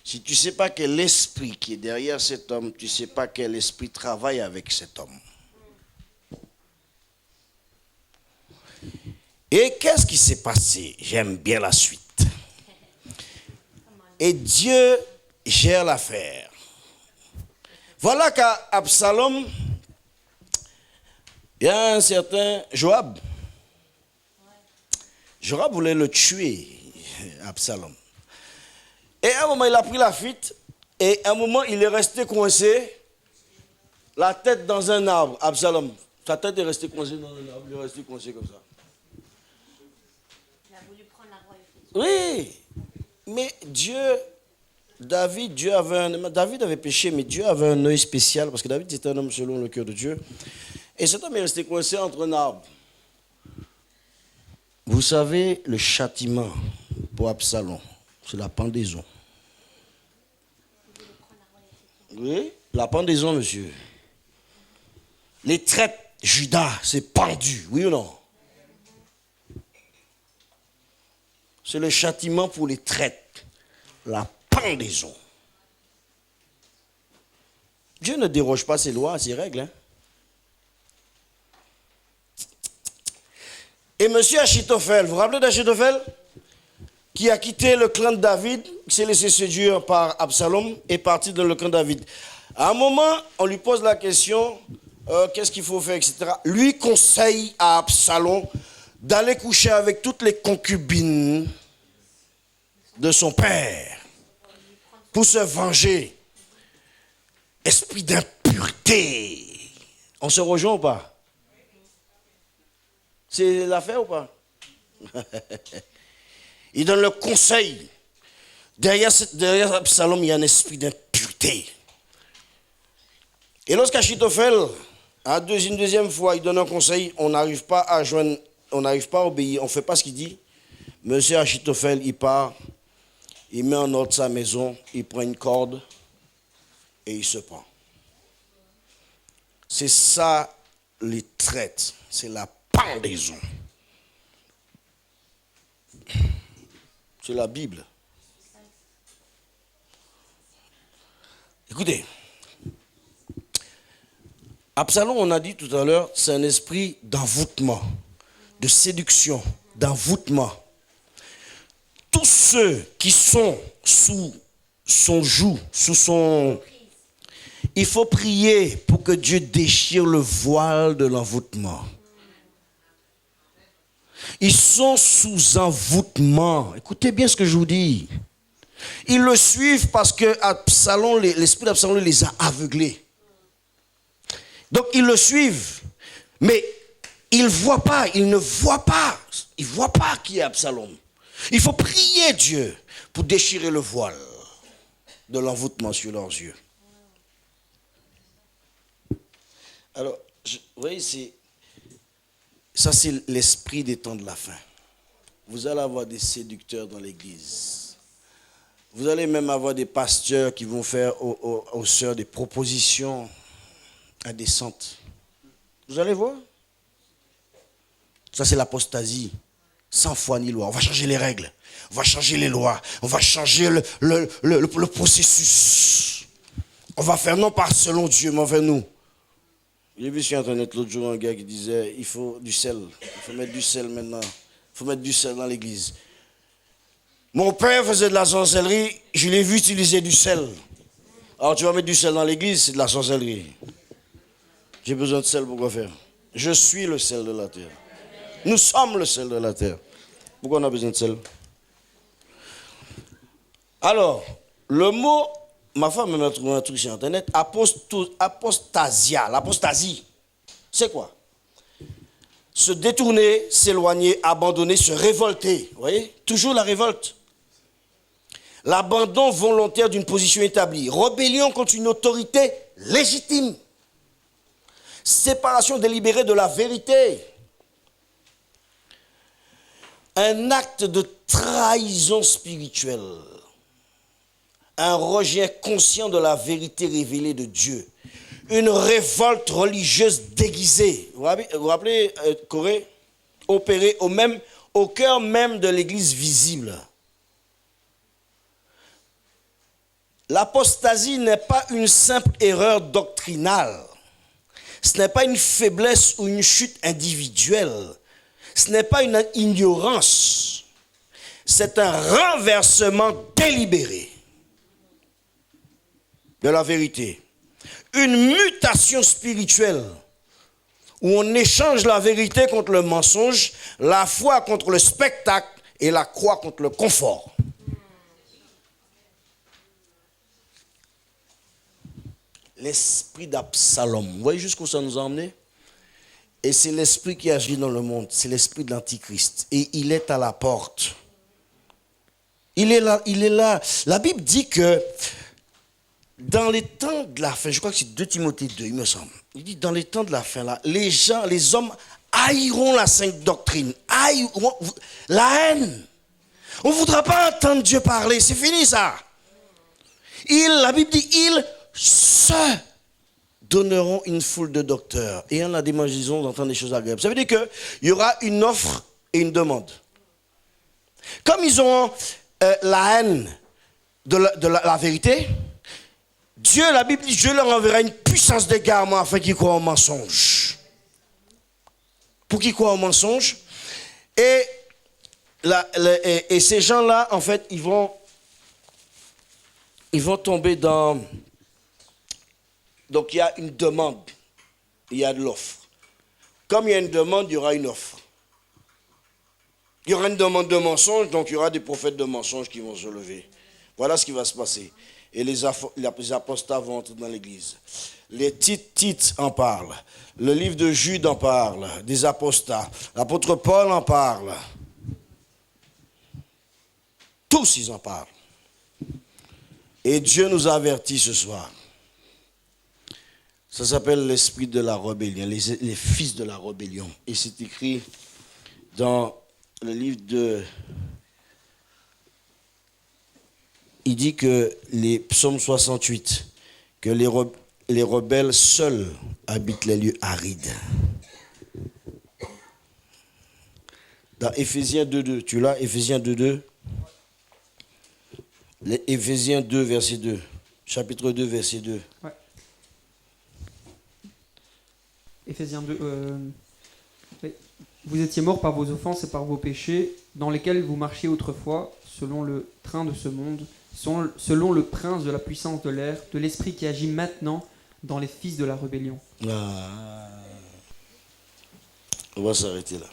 Si tu ne sais pas quel esprit qui est derrière cet homme, tu ne sais pas quel esprit travaille avec cet homme. Et qu'est-ce qui s'est passé? J'aime bien la suite. Et Dieu gère l'affaire. Voilà qu'à Absalom, il y a un certain Joab. Joab voulait le tuer, Absalom. Et à un moment, il a pris la fuite. Et à un moment, il est resté coincé, la tête dans un arbre, Absalom. Sa tête est restée coincée dans un arbre, il est resté coincé comme ça. Il a voulu prendre la royauté. Oui, mais David avait péché, mais Dieu avait un œil spécial, parce que David était un homme selon le cœur de Dieu. Et cet homme est resté coincé entre un arbre. Vous savez, le châtiment pour Absalom, c'est la pendaison. Oui, la pendaison, monsieur. Les traites, Judas, c'est pendu, oui ou non? C'est le châtiment pour les traites, la pendaison. Dieu ne déroge pas ses lois, ses règles. Hein? Et monsieur Achitophel, vous vous rappelez d'Achitophel? Qui a quitté le clan de David, qui s'est laissé séduire par Absalom, et parti dans le clan de David. À un moment, on lui pose la question, qu'est-ce qu'il faut faire, etc. Lui conseille à Absalom d'aller coucher avec toutes les concubines de son père pour se venger. Esprit d'impureté. On se rejoint ou pas? C'est l'affaire ou pas? Il donne le conseil. Derrière Absalom, il y a un esprit d'impureté. Et lorsqu'Achitophel, une deuxième fois, il donne un conseil, on n'arrive pas à joindre, on n'arrive pas à obéir, on ne fait pas ce qu'il dit. Monsieur Achitophel, il part, il met en ordre sa maison, il prend une corde et il se prend. C'est ça les traites, c'est la pendaison. C'est la Bible. Écoutez, Absalom, on a dit tout à l'heure, c'est un esprit d'envoûtement, de séduction, d'envoûtement. Tous ceux qui sont sous son joug, il faut prier pour que Dieu déchire le voile de l'envoûtement. Ils sont sous envoûtement. Écoutez bien ce que je vous dis. Ils le suivent parce que l'esprit d'Absalom les a aveuglés. Donc ils le suivent. Mais ils ne voient pas qui est Absalom. Il faut prier Dieu pour déchirer le voile de l'envoûtement sur leurs yeux. Alors, vous voyez, ça c'est l'esprit des temps de la fin. Vous allez avoir des séducteurs dans l'église. Vous allez même avoir des pasteurs qui vont faire aux sœurs des propositions indécentes. Vous allez voir. Ça c'est l'apostasie. Sans foi ni loi. On va changer les règles. On va changer les lois. On va changer le processus. On va faire non pas selon Dieu, mais envers nous. J'ai vu sur Internet l'autre jour un gars qui disait il faut du sel. Il faut mettre du sel maintenant. Il faut mettre du sel dans l'église. Mon père faisait de la sorcellerie. Je l'ai vu utiliser du sel. Alors tu vas mettre du sel dans l'église, c'est de la sorcellerie. J'ai besoin de sel pour quoi faire? Je suis le sel de la terre. Nous sommes le sel de la terre. Pourquoi on a besoin de sel? Alors, le mot, ma femme m'a trouvé un truc sur Internet, apostasia. L'apostasie, c'est quoi? Se détourner, s'éloigner, abandonner, se révolter. Vous voyez? Toujours la révolte. L'abandon volontaire d'une position établie. Rébellion contre une autorité légitime. Séparation délibérée de la vérité. Un acte de trahison spirituelle. Un rejet conscient de la vérité révélée de Dieu. Une révolte religieuse déguisée. Vous vous rappelez Corée? Opérée au cœur même de l'église visible. L'apostasie n'est pas une simple erreur doctrinale. Ce n'est pas une faiblesse ou une chute individuelle. Ce n'est pas une ignorance. C'est un renversement délibéré de la vérité. Une mutation spirituelle où on échange la vérité contre le mensonge, la foi contre le spectacle et la croix contre le confort. L'esprit d'Absalom. Vous voyez jusqu'où ça nous a emmené? Et c'est l'esprit qui agit dans le monde. C'est l'esprit de l'Antichrist. Et il est à la porte. Il est là, il est là. La Bible dit que dans les temps de la fin, je crois que c'est 2 Timothée 2, il me semble. Il dit dans les temps de la fin, là, les hommes haïront la sainte doctrine, haïront la haine. On ne voudra pas entendre Dieu parler, c'est fini ça. La Bible dit, ils se donneront une foule de docteurs et en la démangeaison d'entendre des choses agréables. Ça veut dire qu'il y aura une offre et une demande. Comme ils ont la haine de la vérité, Dieu, la Bible dit, Dieu leur enverra une puissance d'égarement afin qu'ils croient au mensonge. Pour qu'ils croient au mensonge. Et ces gens-là, en fait, ils vont tomber dans... Donc, il y a une demande, il y a de l'offre. Comme il y a une demande, il y aura une offre. Il y aura une demande de mensonge, donc il y aura des prophètes de mensonges qui vont se lever. Voilà ce qui va se passer. Et les apostats vont entrer dans l'église. Les Tites en parlent. Le livre de Jude en parle, des apostats. L'apôtre Paul en parle. Tous, ils en parlent. Et Dieu nous a avertis ce soir. Ça s'appelle l'esprit de la rébellion, les fils de la rébellion. Et c'est écrit dans le livre de... Il dit que les psaumes 68, que les rebelles seuls habitent les lieux arides. Dans Éphésiens 2.2, tu l'as, Éphésiens 2.2? Éphésiens 2, verset 2. Chapitre 2, verset 2. Ouais. Éphésiens 2. Oui. Vous étiez morts par vos offenses et par vos péchés, dans lesquels vous marchiez autrefois, selon le train de ce monde, selon le prince de la puissance de l'air, de l'esprit qui agit maintenant dans les fils de la rébellion. Ah. On va s'arrêter là.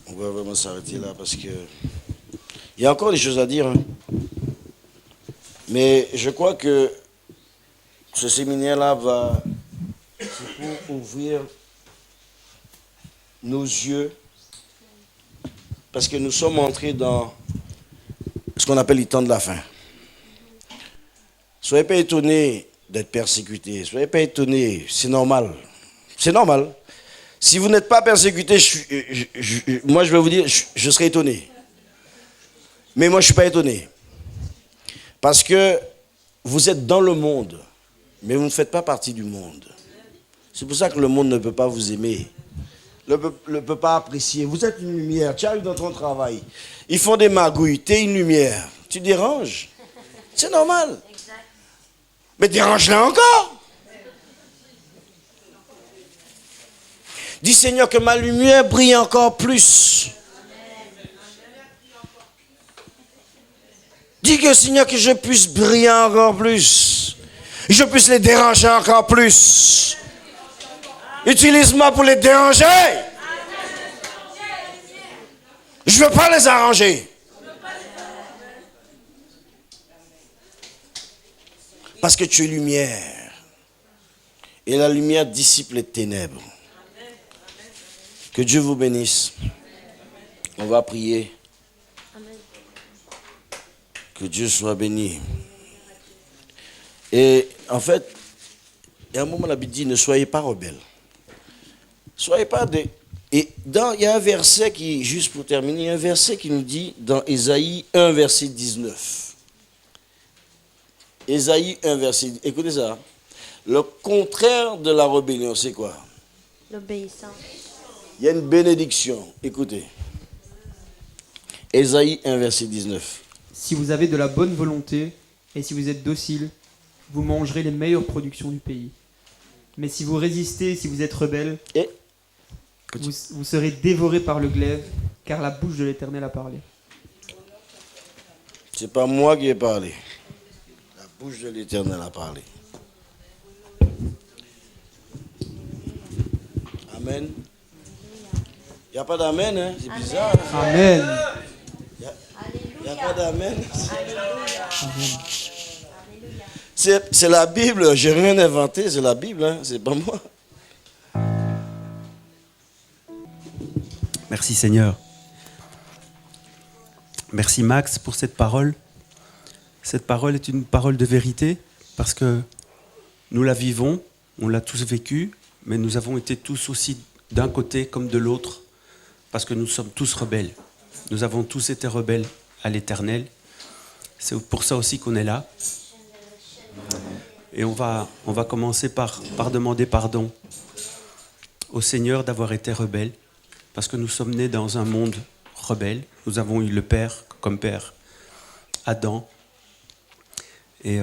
On va vraiment s'arrêter là parce que il y a encore des choses à dire. Hein. Mais je crois que ce séminaire-là c'est pour ouvrir nos yeux parce que nous sommes entrés dans ce qu'on appelle les temps de la fin. Soyez pas étonnés d'être persécutés. Soyez pas étonnés. C'est normal. C'est normal. Si vous n'êtes pas persécutés, moi je vais vous dire, je serai étonné. Mais moi je ne suis pas étonné. Parce que vous êtes dans le monde, mais vous ne faites pas partie du monde. C'est pour ça que le monde ne peut pas vous aimer. Ne peut pas apprécier. Vous êtes une lumière. Tu arrives dans ton travail. Ils font des magouilles. Tu es une lumière. Tu déranges. C'est normal. Mais dérange-la encore. Dis Seigneur que ma lumière brille encore plus. Dis que Seigneur que je puisse briller encore plus. Je puisse les déranger encore plus. Utilise-moi pour les déranger. Je ne veux pas les arranger. Parce que tu es lumière. Et la lumière dissipe les ténèbres. Que Dieu vous bénisse. On va prier. Que Dieu soit béni. Et en fait, il y a un moment, la Bible dit, ne soyez pas rebelles. Soyez pas des... Et il y a un verset qui, juste pour terminer, il y a un verset qui nous dit, dans Ésaïe 1, verset 19. Ésaïe 1, verset... Écoutez ça. Le contraire de la rébellion, c'est quoi? L'obéissance. Il y a une bénédiction. Écoutez. Ésaïe 1, verset 19. Si vous avez de la bonne volonté et si vous êtes docile, vous mangerez les meilleures productions du pays. Mais si vous résistez, si vous êtes rebelle, vous serez dévorés par le glaive, car la bouche de l'Éternel a parlé. C'est pas moi qui ai parlé. La bouche de l'Éternel a parlé. Amen. Il n'y a pas d'amen, hein? C'est bizarre. Hein? Amen. Il n'y a pas d'amen. C'est la Bible, j'ai rien inventé, c'est la Bible, hein, c'est pas moi. Merci Seigneur. Merci Max pour cette parole. Cette parole est une parole de vérité parce que nous la vivons, on l'a tous vécue, mais nous avons été tous aussi d'un côté comme de l'autre parce que nous sommes tous rebelles. Nous avons tous été rebelles à l'Éternel. C'est pour ça aussi qu'on est là. Et on va commencer par demander pardon au Seigneur d'avoir été rebelles parce que nous sommes nés dans un monde rebelle. Nous avons eu le Père comme Père, Adam. Et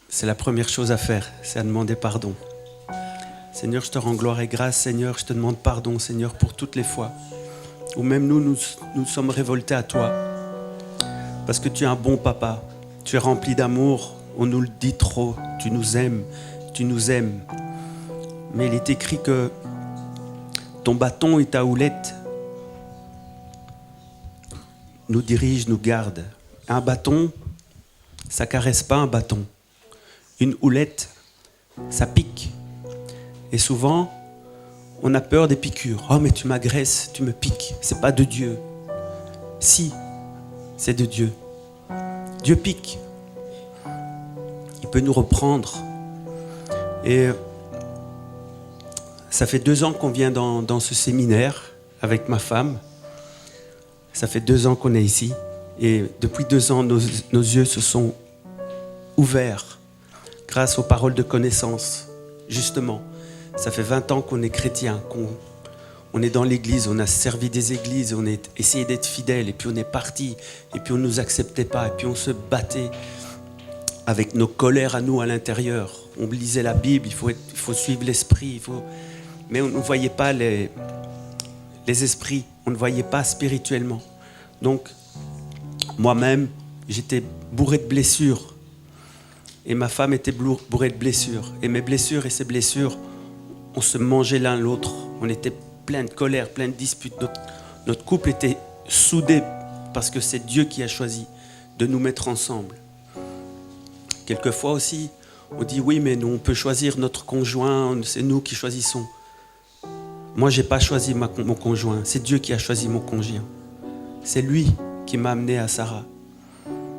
c'est la première chose à faire, c'est à demander pardon. Seigneur, je te rends gloire et grâce. Seigneur, je te demande pardon, Seigneur, pour toutes les fois où même nous sommes révoltés à toi. Parce que tu es un bon papa, tu es rempli d'amour, on nous le dit trop, tu nous aimes. Mais il est écrit que ton bâton et ta houlette nous dirigent, nous gardent. Un bâton, ça caresse pas un bâton. Une houlette, ça pique. Et souvent, on a peur des piqûres. Oh, mais tu m'agresses, tu me piques. C'est pas de Dieu. Si, c'est de Dieu. Dieu pique. Il peut nous reprendre. Et ça fait 2 ans qu'on vient dans ce séminaire avec ma femme. Ça fait 2 ans qu'on est ici. Et depuis 2 ans, nos yeux se sont ouverts grâce aux paroles de connaissance. Justement, ça fait 20 ans qu'on est chrétien, qu'on est dans l'église, on a servi des églises, on a essayé d'être fidèles, et puis on est parti, et puis on ne nous acceptait pas, et puis on se battait avec nos colères à nous à l'intérieur. On lisait la Bible, il faut suivre l'esprit, mais on ne voyait pas les esprits, on ne voyait pas spirituellement. Donc, moi-même, j'étais bourré de blessures. Et ma femme était bourrée de blessures. Et mes blessures et ses blessures, on se mangeait l'un l'autre. On était plein de colère, plein de disputes. Notre couple était soudé parce que c'est Dieu qui a choisi de nous mettre ensemble. Quelquefois aussi, on dit oui, mais nous, on peut choisir notre conjoint, c'est nous qui choisissons. Moi, je n'ai pas choisi mon conjoint, c'est Dieu qui a choisi mon conjoint. C'est lui qui m'a amené à Sarah.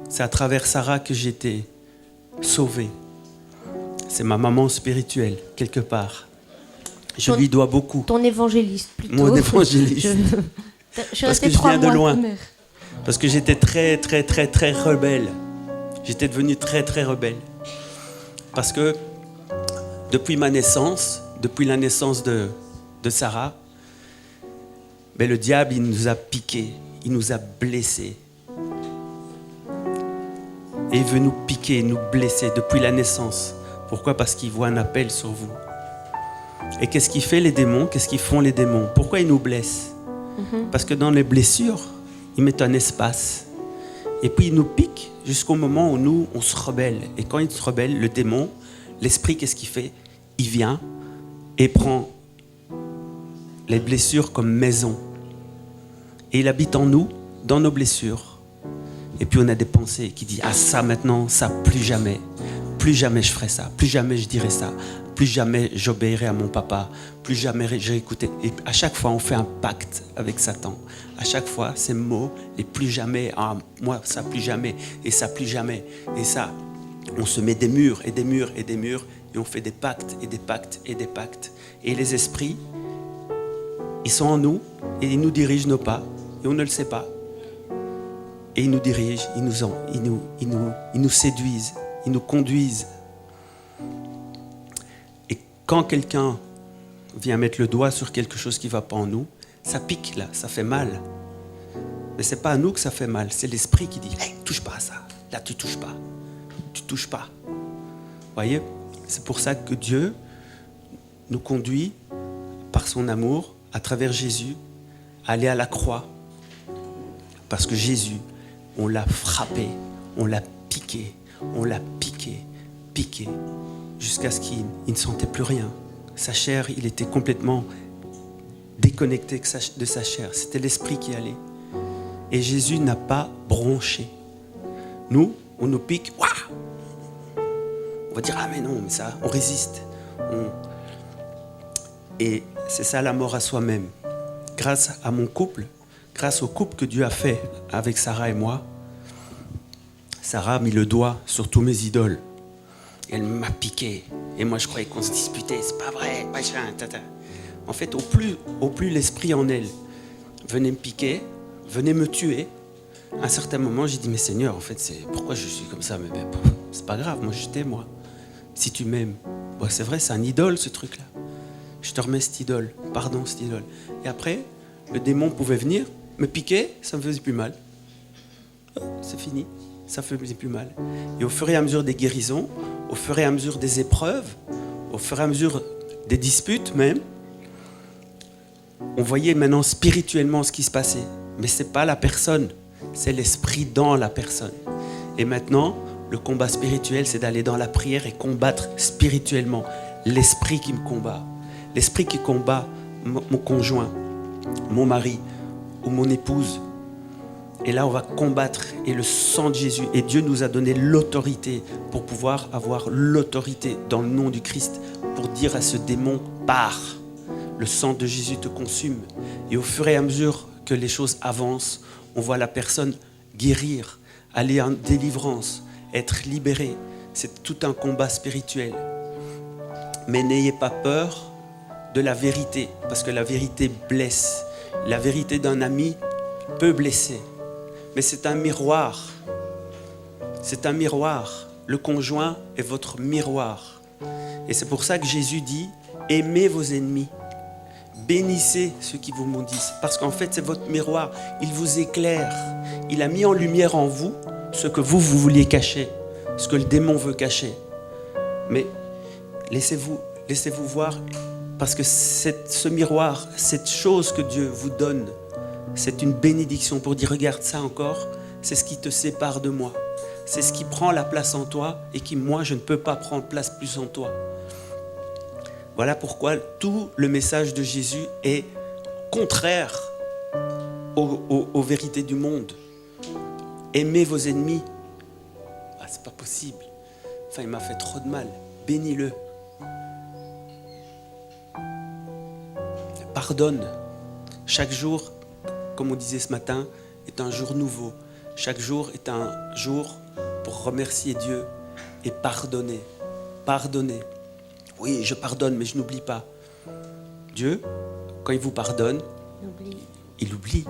C'est à travers Sarah que j'ai été sauvé. C'est ma maman spirituelle, quelque part. Je lui dois beaucoup. Ton évangéliste, plutôt. Mon évangéliste. Je suis Parce que restée je 3 viens de mois. loin. Parce que j'étais très, très, très, très rebelle. J'étais devenu très, très rebelle. Parce que depuis ma naissance, depuis la naissance de Sarah, ben le diable, il nous a piqués, il nous a blessés. Et il veut nous piquer, nous blesser depuis la naissance. Pourquoi ? Parce qu'il voit un appel sur vous. Et qu'est-ce qu'il fait les démons ? Qu'est-ce qu'ils font les démons ? Pourquoi ils nous blessent ? Parce que dans les blessures, ils mettent un espace. Et puis ils nous piquent jusqu'au moment où nous, on se rebelle. Et quand il se rebelle, le démon, l'esprit, qu'est-ce qu'il fait ? Il vient et prend les blessures comme maison. Et il habite en nous, dans nos blessures. Et puis on a des pensées qui disent « Ah ça maintenant, ça plus jamais je ferai ça, plus jamais je dirai ça, plus jamais j'obéirai à mon papa, plus jamais j'ai écouté. » Et à chaque fois on fait un pacte avec Satan. À chaque fois ces mots, les plus jamais, ah moi ça plus jamais, et ça plus jamais, et ça. On se met des murs et des murs et des murs, et on fait des pactes et des pactes et des pactes. Et les esprits, ils sont en nous et ils nous dirigent nos pas, et on ne le sait pas. Et ils nous dirigent, ils nous séduisent, ils nous conduisent. Et quand quelqu'un vient mettre le doigt sur quelque chose qui ne va pas en nous, ça pique là, ça fait mal. Mais ce n'est pas à nous que ça fait mal, c'est l'esprit qui dit « Hey, touche pas à ça, là tu touches pas, tu touches pas. » Voyez, c'est pour ça que Dieu nous conduit par son amour, à travers Jésus, à aller à la croix. Parce que Jésus, on l'a frappé, on l'a piqué, jusqu'à ce qu'il ne sentait plus rien. Sa chair, il était complètement déconnecté de sa chair. C'était l'esprit qui allait. Et Jésus n'a pas bronché. Nous, on nous pique, ouah, On va dire, ah mais non, mais ça, on résiste. Et c'est ça la mort à soi-même. Grâce à mon couple, grâce au couple que Dieu a fait avec Sarah et moi, Sarah a mis le doigt sur tous mes idoles. Elle m'a piqué. Et moi, je croyais qu'on se disputait. C'est pas vrai, machin, tata. En fait, au plus l'esprit en elle venait me piquer, venait me tuer, à un certain moment, j'ai dit, mais Seigneur, en fait, pourquoi je suis comme ça? Mais c'est pas grave, moi, je t'aime, moi. Si tu m'aimes. Bon, c'est vrai, c'est un idole, ce truc-là. Je te remets cette idole. Pardon, cette idole. Et après, le démon pouvait venir, me piquer, ça me faisait plus mal. C'est fini, ça me faisait plus mal. Et au fur et à mesure des guérisons, au fur et à mesure des épreuves, au fur et à mesure des disputes même, on voyait maintenant spirituellement ce qui se passait. Mais ce n'est pas la personne, c'est l'esprit dans la personne. Et maintenant, le combat spirituel, c'est d'aller dans la prière et combattre spirituellement l'esprit qui me combat. L'esprit qui combat mon conjoint, mon mari ou mon épouse. Et là, on va combattre. Et le sang de Jésus, et Dieu nous a donné l'autorité pour pouvoir avoir l'autorité dans le nom du Christ pour dire à ce démon, pars. Le sang de Jésus te consume. Et au fur et à mesure que les choses avancent, on voit la personne guérir, aller en délivrance, être libérée. C'est tout un combat spirituel. Mais n'ayez pas peur de la vérité, parce que la vérité blesse. La vérité d'un ami peut blesser. Mais c'est un miroir. C'est un miroir. Le conjoint est votre miroir. Et c'est pour ça que Jésus dit, aimez vos ennemis. Bénissez ceux qui vous maudissent. Parce qu'en fait, c'est votre miroir. Il vous éclaire. Il a mis en lumière en vous ce que vous vouliez cacher. Ce que le démon veut cacher. Mais laissez-vous voir. Parce que ce miroir, cette chose que Dieu vous donne, c'est une bénédiction pour dire, regarde ça encore, c'est ce qui te sépare de moi. C'est ce qui prend la place en toi et qui, moi, je ne peux pas prendre place plus en toi. Voilà pourquoi tout le message de Jésus est contraire aux vérités du monde. Aimez vos ennemis. Ah, c'est pas possible. Enfin, il m'a fait trop de mal. Bénis-le. Pardonne. Chaque jour, comme on disait ce matin, est un jour nouveau. Chaque jour est un jour pour remercier Dieu et pardonner. Pardonner. Oui, je pardonne, mais je n'oublie pas. Dieu, quand il vous pardonne, il oublie.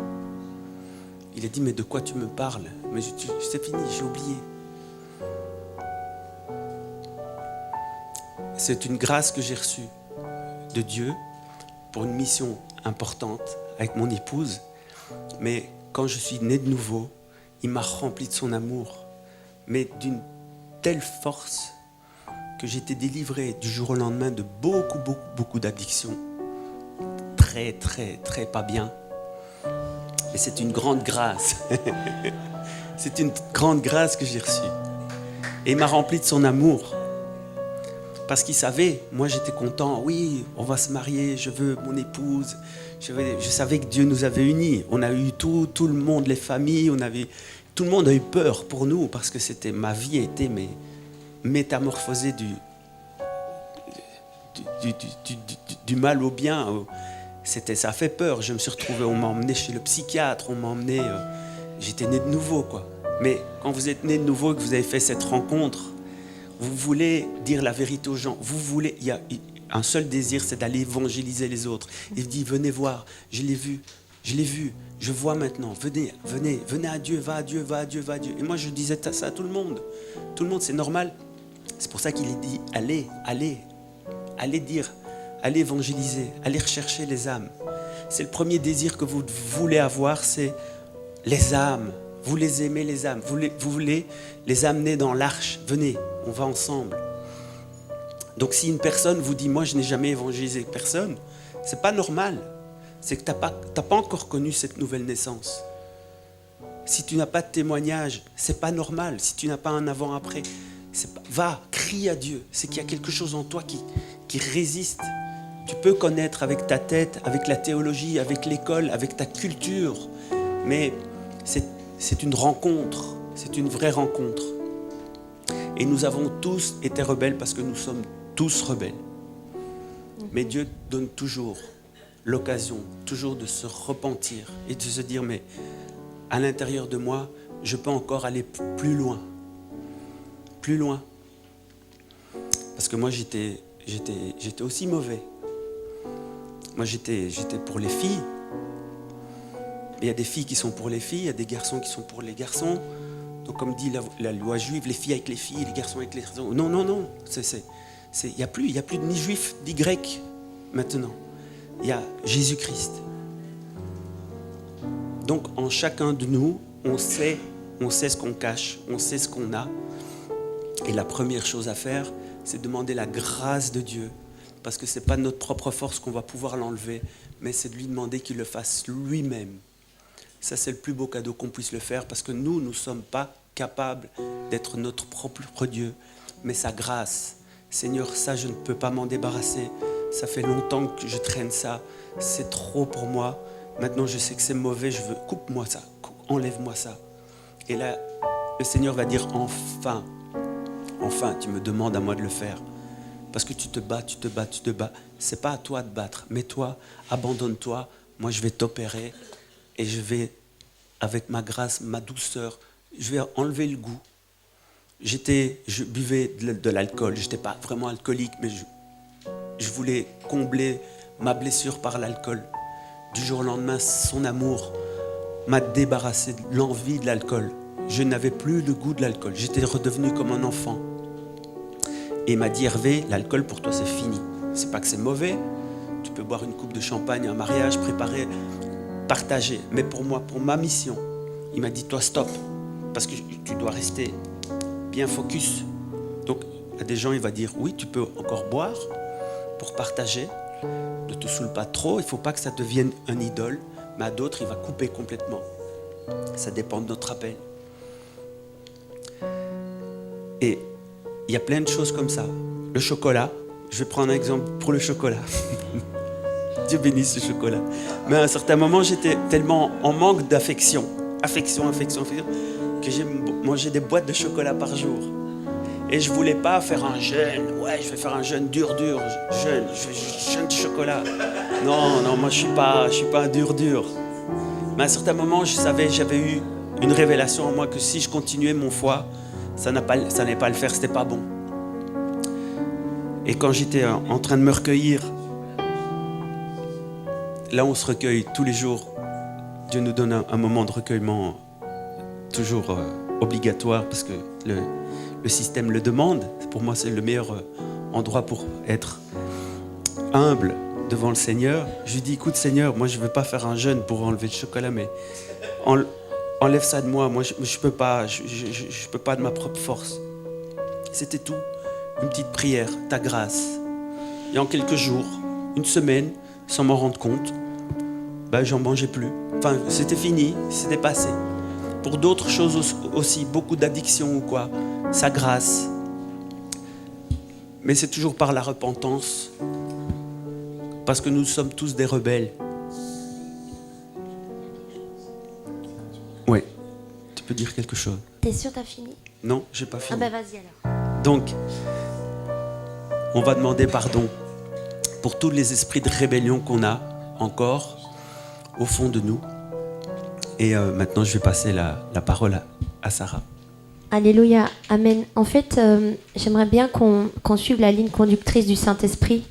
Il a dit, mais de quoi tu me parles? Mais c'est fini, j'ai oublié. C'est une grâce que j'ai reçue de Dieu pour une mission importante avec mon épouse. Mais quand je suis né de nouveau, il m'a rempli de son amour, mais d'une telle force que j'ai été délivré du jour au lendemain de beaucoup d'addictions. Très pas bien. Et c'est une grande grâce. C'est une grande grâce que j'ai reçue. Et il m'a rempli de son amour. Parce qu'il savait, moi j'étais content, oui, on va se marier, je veux mon épouse. Je savais que Dieu nous avait unis. On a eu tout le monde, les familles, tout le monde a eu peur pour nous parce que ma vie était métamorphosée du mal au bien. Ça a fait peur. Je me suis retrouvé, on m'a emmené chez le psychiatre, j'étais né de nouveau, quoi. Mais quand vous êtes né de nouveau et que vous avez fait cette rencontre, vous voulez dire la vérité aux gens. Il y a un seul désir, c'est d'aller évangéliser les autres. Il dit, venez voir, je l'ai vu, je vois maintenant, venez à Dieu, va à Dieu. Et moi je disais ça à tout le monde, c'est normal. C'est pour ça qu'il dit, allez dire, allez évangéliser, allez rechercher les âmes. C'est le premier désir que vous voulez avoir, c'est les âmes. Vous les aimez, les âmes. Vous voulez les amener dans l'arche. Venez, on va ensemble. Donc si une personne vous dit, moi je n'ai jamais évangélisé personne, c'est pas normal. C'est que t'as pas encore connu cette nouvelle naissance. Si tu n'as pas de témoignage, c'est pas normal. Si tu n'as pas un avant-après, va, crie à Dieu. C'est qu'il y a quelque chose en toi qui résiste. Tu peux connaître avec ta tête, avec la théologie, avec l'école, avec ta culture, mais c'est une rencontre, c'est une vraie rencontre. Et nous avons tous été rebelles parce que nous sommes tous rebelles. Mais Dieu donne toujours l'occasion, toujours de se repentir et de se dire, mais à l'intérieur de moi, je peux encore aller plus loin. Plus loin. Parce que moi, j'étais aussi mauvais. Moi, j'étais pour les filles. Il y a des filles qui sont pour les filles, il y a des garçons qui sont pour les garçons. Donc, comme dit la loi juive, les filles avec les filles, les garçons avec les garçons. Non, non, non. Il n'y a plus de ni juif, ni grec maintenant. Il y a Jésus-Christ. Donc, en chacun de nous, on sait ce qu'on cache, on sait ce qu'on a. Et la première chose à faire, c'est demander la grâce de Dieu. Parce que ce n'est pas notre propre force qu'on va pouvoir l'enlever, mais c'est de lui demander qu'il le fasse lui-même. Ça, c'est le plus beau cadeau qu'on puisse le faire, parce que nous ne sommes pas capables d'être notre propre Dieu. Mais sa grâce, Seigneur, ça, je ne peux pas m'en débarrasser. Ça fait longtemps que je traîne ça. C'est trop pour moi. Maintenant, je sais que c'est mauvais. Je veux, coupe-moi ça. Enlève-moi ça. Et là, le Seigneur va dire, enfin, tu me demandes à moi de le faire. Parce que tu te bats. C'est pas à toi de battre. Mais toi, abandonne-toi. Moi, je vais t'opérer. Et je vais, avec ma grâce, ma douceur, je vais enlever le goût. Je buvais de l'alcool. Je n'étais pas vraiment alcoolique, mais je voulais combler ma blessure par l'alcool. Du jour au lendemain, son amour m'a débarrassé de l'envie de l'alcool. Je n'avais plus le goût de l'alcool. J'étais redevenu comme un enfant. Et il m'a dit, Hervé, l'alcool pour toi c'est fini. C'est pas que c'est mauvais. Tu peux boire une coupe de champagne, un mariage, préparer, partager. Mais pour moi, pour ma mission, il m'a dit, toi stop. Parce que tu dois rester bien focus. Donc à des gens, il va dire, oui, tu peux encore boire pour partager. Ne te saoule pas trop. Il ne faut pas que ça devienne un idole. Mais à d'autres, il va couper complètement. Ça dépend de notre appel. Et il y a plein de choses comme ça. Le chocolat, je vais prendre un exemple pour le chocolat. Dieu bénisse le chocolat. Mais à un certain moment, j'étais tellement en manque d'affection, que j'ai mangé des boîtes de chocolat par jour. Et je ne voulais pas faire un jeûne. Ouais, je vais faire un jeûne dur, jeûne de chocolat. Non, moi je suis pas un dur. Mais à un certain moment, je savais, j'avais eu une révélation en moi que si je continuais mon foie, ça n'allait pas le faire, c'était pas bon. Et quand j'étais en train de me recueillir, là on se recueille tous les jours. Dieu nous donne un moment de recueillement toujours obligatoire parce que le système le demande. Pour moi, c'est le meilleur endroit pour être humble devant le Seigneur. Je lui dis, écoute Seigneur, moi je ne veux pas faire un jeûne pour enlever le chocolat, mais enlève ça de moi. Moi, je peux pas de ma propre force. C'était tout. Une petite prière, ta grâce. Et en quelques jours, une semaine, sans m'en rendre compte, j'en mangeais plus. Enfin, c'était fini, c'était passé. Pour d'autres choses aussi, beaucoup d'addictions ou quoi, sa grâce. Mais c'est toujours par la repentance. Parce que nous sommes tous des rebelles. Oui, tu peux dire quelque chose. T'es sûr t'as fini? Non, j'ai pas fini. Ah vas-y alors. Donc, on va demander pardon pour tous les esprits de rébellion qu'on a encore au fond de nous. Et maintenant, je vais passer la parole à Sarah. Alléluia, amen. En fait, j'aimerais bien qu'on suive la ligne conductrice du Saint-Esprit.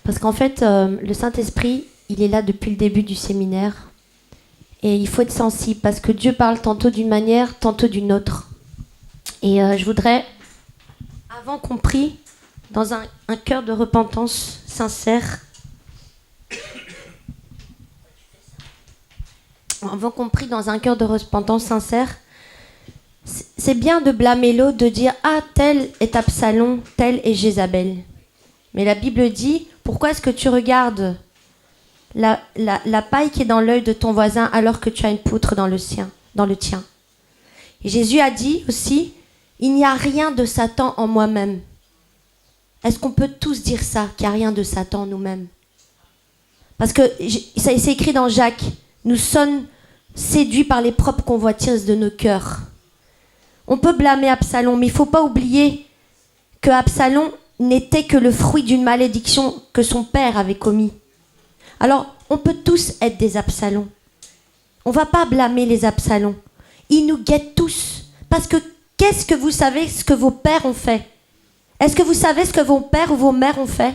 Parce qu'en fait, le Saint-Esprit, il est là depuis le début du séminaire. Et il faut être sensible parce que Dieu parle tantôt d'une manière, tantôt d'une autre. Et je voudrais, avant qu'on prie, dans un cœur de repentance sincère, c'est bien de blâmer l'autre, de dire « Ah, tel est Absalom, tel est Jézabel ». Mais la Bible dit « Pourquoi est-ce que tu regardes la paille qui est dans l'œil de ton voisin alors que tu as une poutre dans le tien ?» Et Jésus a dit aussi « Il n'y a rien de Satan en moi-même ». Est-ce qu'on peut tous dire ça, qu'il n'y a rien de Satan en nous-mêmes? Parce que c'est écrit dans Jacques, nous sommes séduits par les propres convoitises de nos cœurs. On peut blâmer Absalom, mais il ne faut pas oublier que Absalom n'était que le fruit d'une malédiction que son père avait commis. Alors, on peut tous être des Absaloms. On ne va pas blâmer les Absaloms. Ils nous guettent tous. Parce que qu'est-ce que vous savez ce que vos pères ont fait? Est-ce que vous savez ce que vos pères ou vos mères ont fait?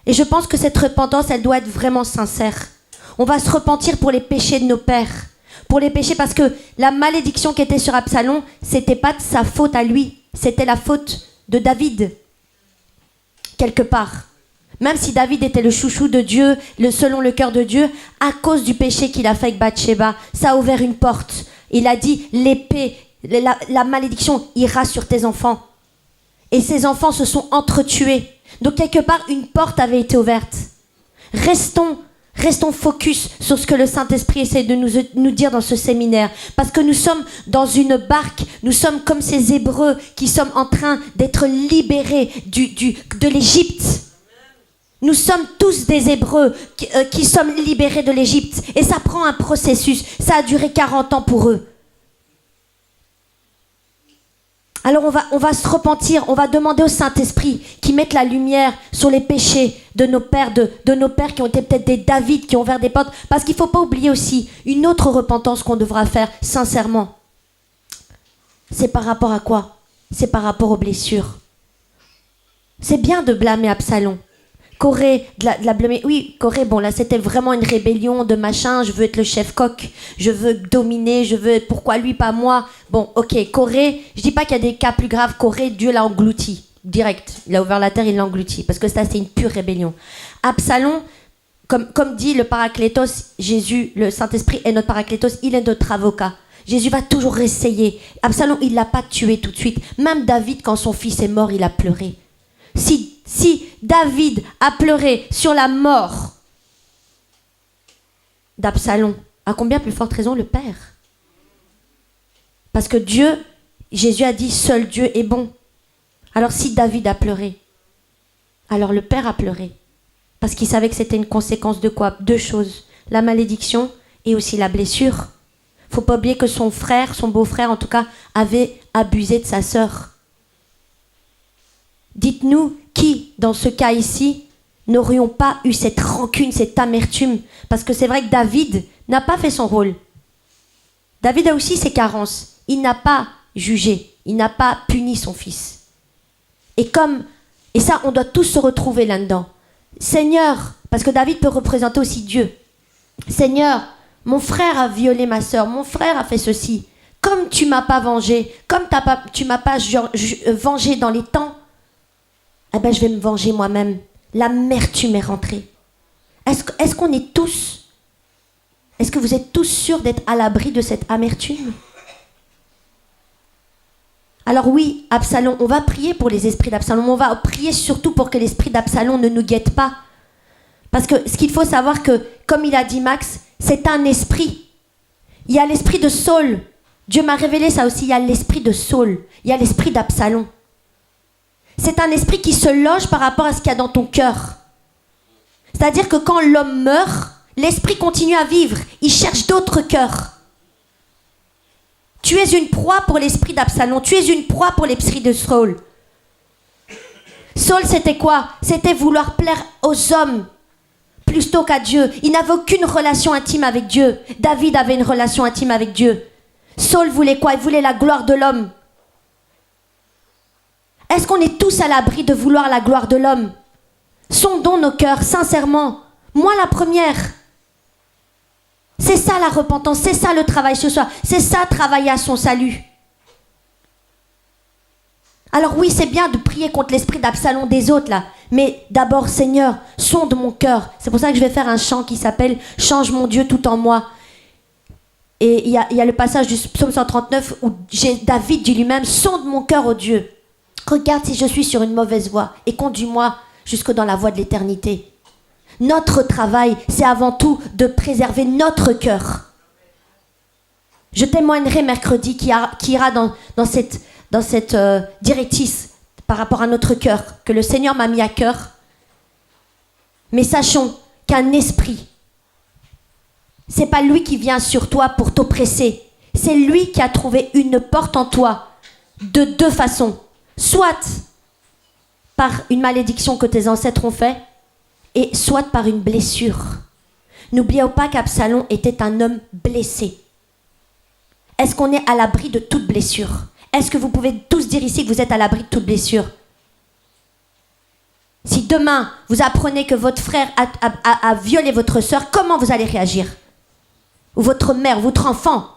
Et je pense que cette repentance, elle doit être vraiment sincère. On va se repentir pour les péchés de nos pères. Pour les péchés, parce que la malédiction qui était sur Absalom, c'était pas de sa faute à lui. C'était la faute de David. Quelque part. Même si David était le chouchou de Dieu, selon le cœur de Dieu, à cause du péché qu'il a fait avec Bathsheba, ça a ouvert une porte. Il a dit, l'épée, la malédiction ira sur tes enfants. Et ses enfants se sont entretués. Donc quelque part, une porte avait été ouverte. Restons focus sur ce que le Saint-Esprit essaie de nous dire dans ce séminaire. Parce que nous sommes dans une barque, nous sommes comme ces Hébreux qui sommes en train d'être libérés de l'Égypte. Nous sommes tous des Hébreux qui sommes libérés de l'Égypte. Et ça prend un processus. Ça a duré 40 ans pour eux. Alors on va se repentir, on va demander au Saint-Esprit qui mette la lumière sur les péchés de nos pères, de nos pères qui ont été peut-être des David, qui ont ouvert des portes. Parce qu'il ne faut pas oublier aussi une autre repentance qu'on devra faire sincèrement. C'est par rapport à quoi? C'est par rapport aux blessures. C'est bien de blâmer Absalom. Corée, de la blâmer. Oui, Corée, bon là c'était vraiment une rébellion de machin, je veux être le chef coq, je veux dominer, pourquoi lui, pas moi? Bon, ok, Corée, je dis pas qu'il y a des cas plus graves, Corée, Dieu l'a englouti, direct, il a ouvert la terre, il l'a englouti, parce que ça c'est une pure rébellion. Absalom, comme dit le Paraclétos, Jésus, le Saint-Esprit est notre Paraclétos, il est notre avocat. Jésus va toujours essayer. Absalom, il l'a pas tué tout de suite. Même David, quand son fils est mort, il a pleuré. Si David a pleuré sur la mort d'Absalom, à combien plus forte raison le Père? Parce que Jésus a dit, seul Dieu est bon. Alors si David a pleuré, alors le Père a pleuré. Parce qu'il savait que c'était une conséquence de quoi? Deux choses, la malédiction et aussi la blessure. Faut pas oublier que son frère, son beau-frère en tout cas, avait abusé de sa sœur. Dites-nous qui, dans ce cas ici, n'aurions pas eu cette rancune, cette amertume? Parce que c'est vrai que David n'a pas fait son rôle. David a aussi ses carences. Il n'a pas jugé, il n'a pas puni son fils. Et ça, on doit tous se retrouver là-dedans. Seigneur, parce que David peut représenter aussi Dieu. Seigneur, mon frère a violé ma sœur, mon frère a fait ceci. Comme tu m'as pas vengé, comme tu m'as pas vengé dans les temps, eh ben, je vais me venger moi-même. L'amertume est rentrée. Est-ce qu'on est tous... Est-ce que vous êtes tous sûrs d'être à l'abri de cette amertume? Alors oui, Absalom, on va prier pour les esprits d'Absalom. On va prier surtout pour que l'esprit d'Absalom ne nous guette pas. Parce que ce qu'il faut savoir que, comme il a dit Max, c'est un esprit. Il y a l'esprit de Saul. Dieu m'a révélé ça aussi. Il y a l'esprit de Saul. Il y a l'esprit d'Absalom. C'est un esprit qui se loge par rapport à ce qu'il y a dans ton cœur. C'est-à-dire que quand l'homme meurt, l'esprit continue à vivre. Il cherche d'autres cœurs. Tu es une proie pour l'esprit d'Absalom. Tu es une proie pour l'esprit de Saul. Saul, c'était quoi? C'était vouloir plaire aux hommes plutôt qu'à Dieu. Il n'avait aucune relation intime avec Dieu. David avait une relation intime avec Dieu. Saul voulait quoi? Il voulait la gloire de l'homme. Est-ce qu'on est tous à l'abri de vouloir la gloire de l'homme? Sondons nos cœurs, sincèrement. Moi, la première. C'est ça la repentance, c'est ça le travail ce soir. C'est ça travailler à son salut. Alors oui, c'est bien de prier contre l'esprit d'Absalom des autres, là. Mais d'abord, Seigneur, sonde mon cœur. C'est pour ça que je vais faire un chant qui s'appelle « Change mon Dieu tout en moi ». Et il y a le passage du psaume 139 où David dit lui-même « Sonde mon cœur, ô Dieu ». Regarde si je suis sur une mauvaise voie et conduis-moi jusque dans la voie de l'éternité. Notre travail, c'est avant tout de préserver notre cœur. Je témoignerai mercredi qui ira dans cette directrice par rapport à notre cœur, que le Seigneur m'a mis à cœur. Mais sachons qu'un esprit, c'est pas lui qui vient sur toi pour t'oppresser. C'est lui qui a trouvé une porte en toi de deux façons. Soit par une malédiction que tes ancêtres ont fait, et soit par une blessure. N'oubliez pas qu'Absalom était un homme blessé. Est-ce qu'on est à l'abri de toute blessure? Est-ce que vous pouvez tous dire ici que vous êtes à l'abri de toute blessure? Si demain, vous apprenez que votre frère a violé votre sœur, comment vous allez réagir? Ou votre mère, votre enfant?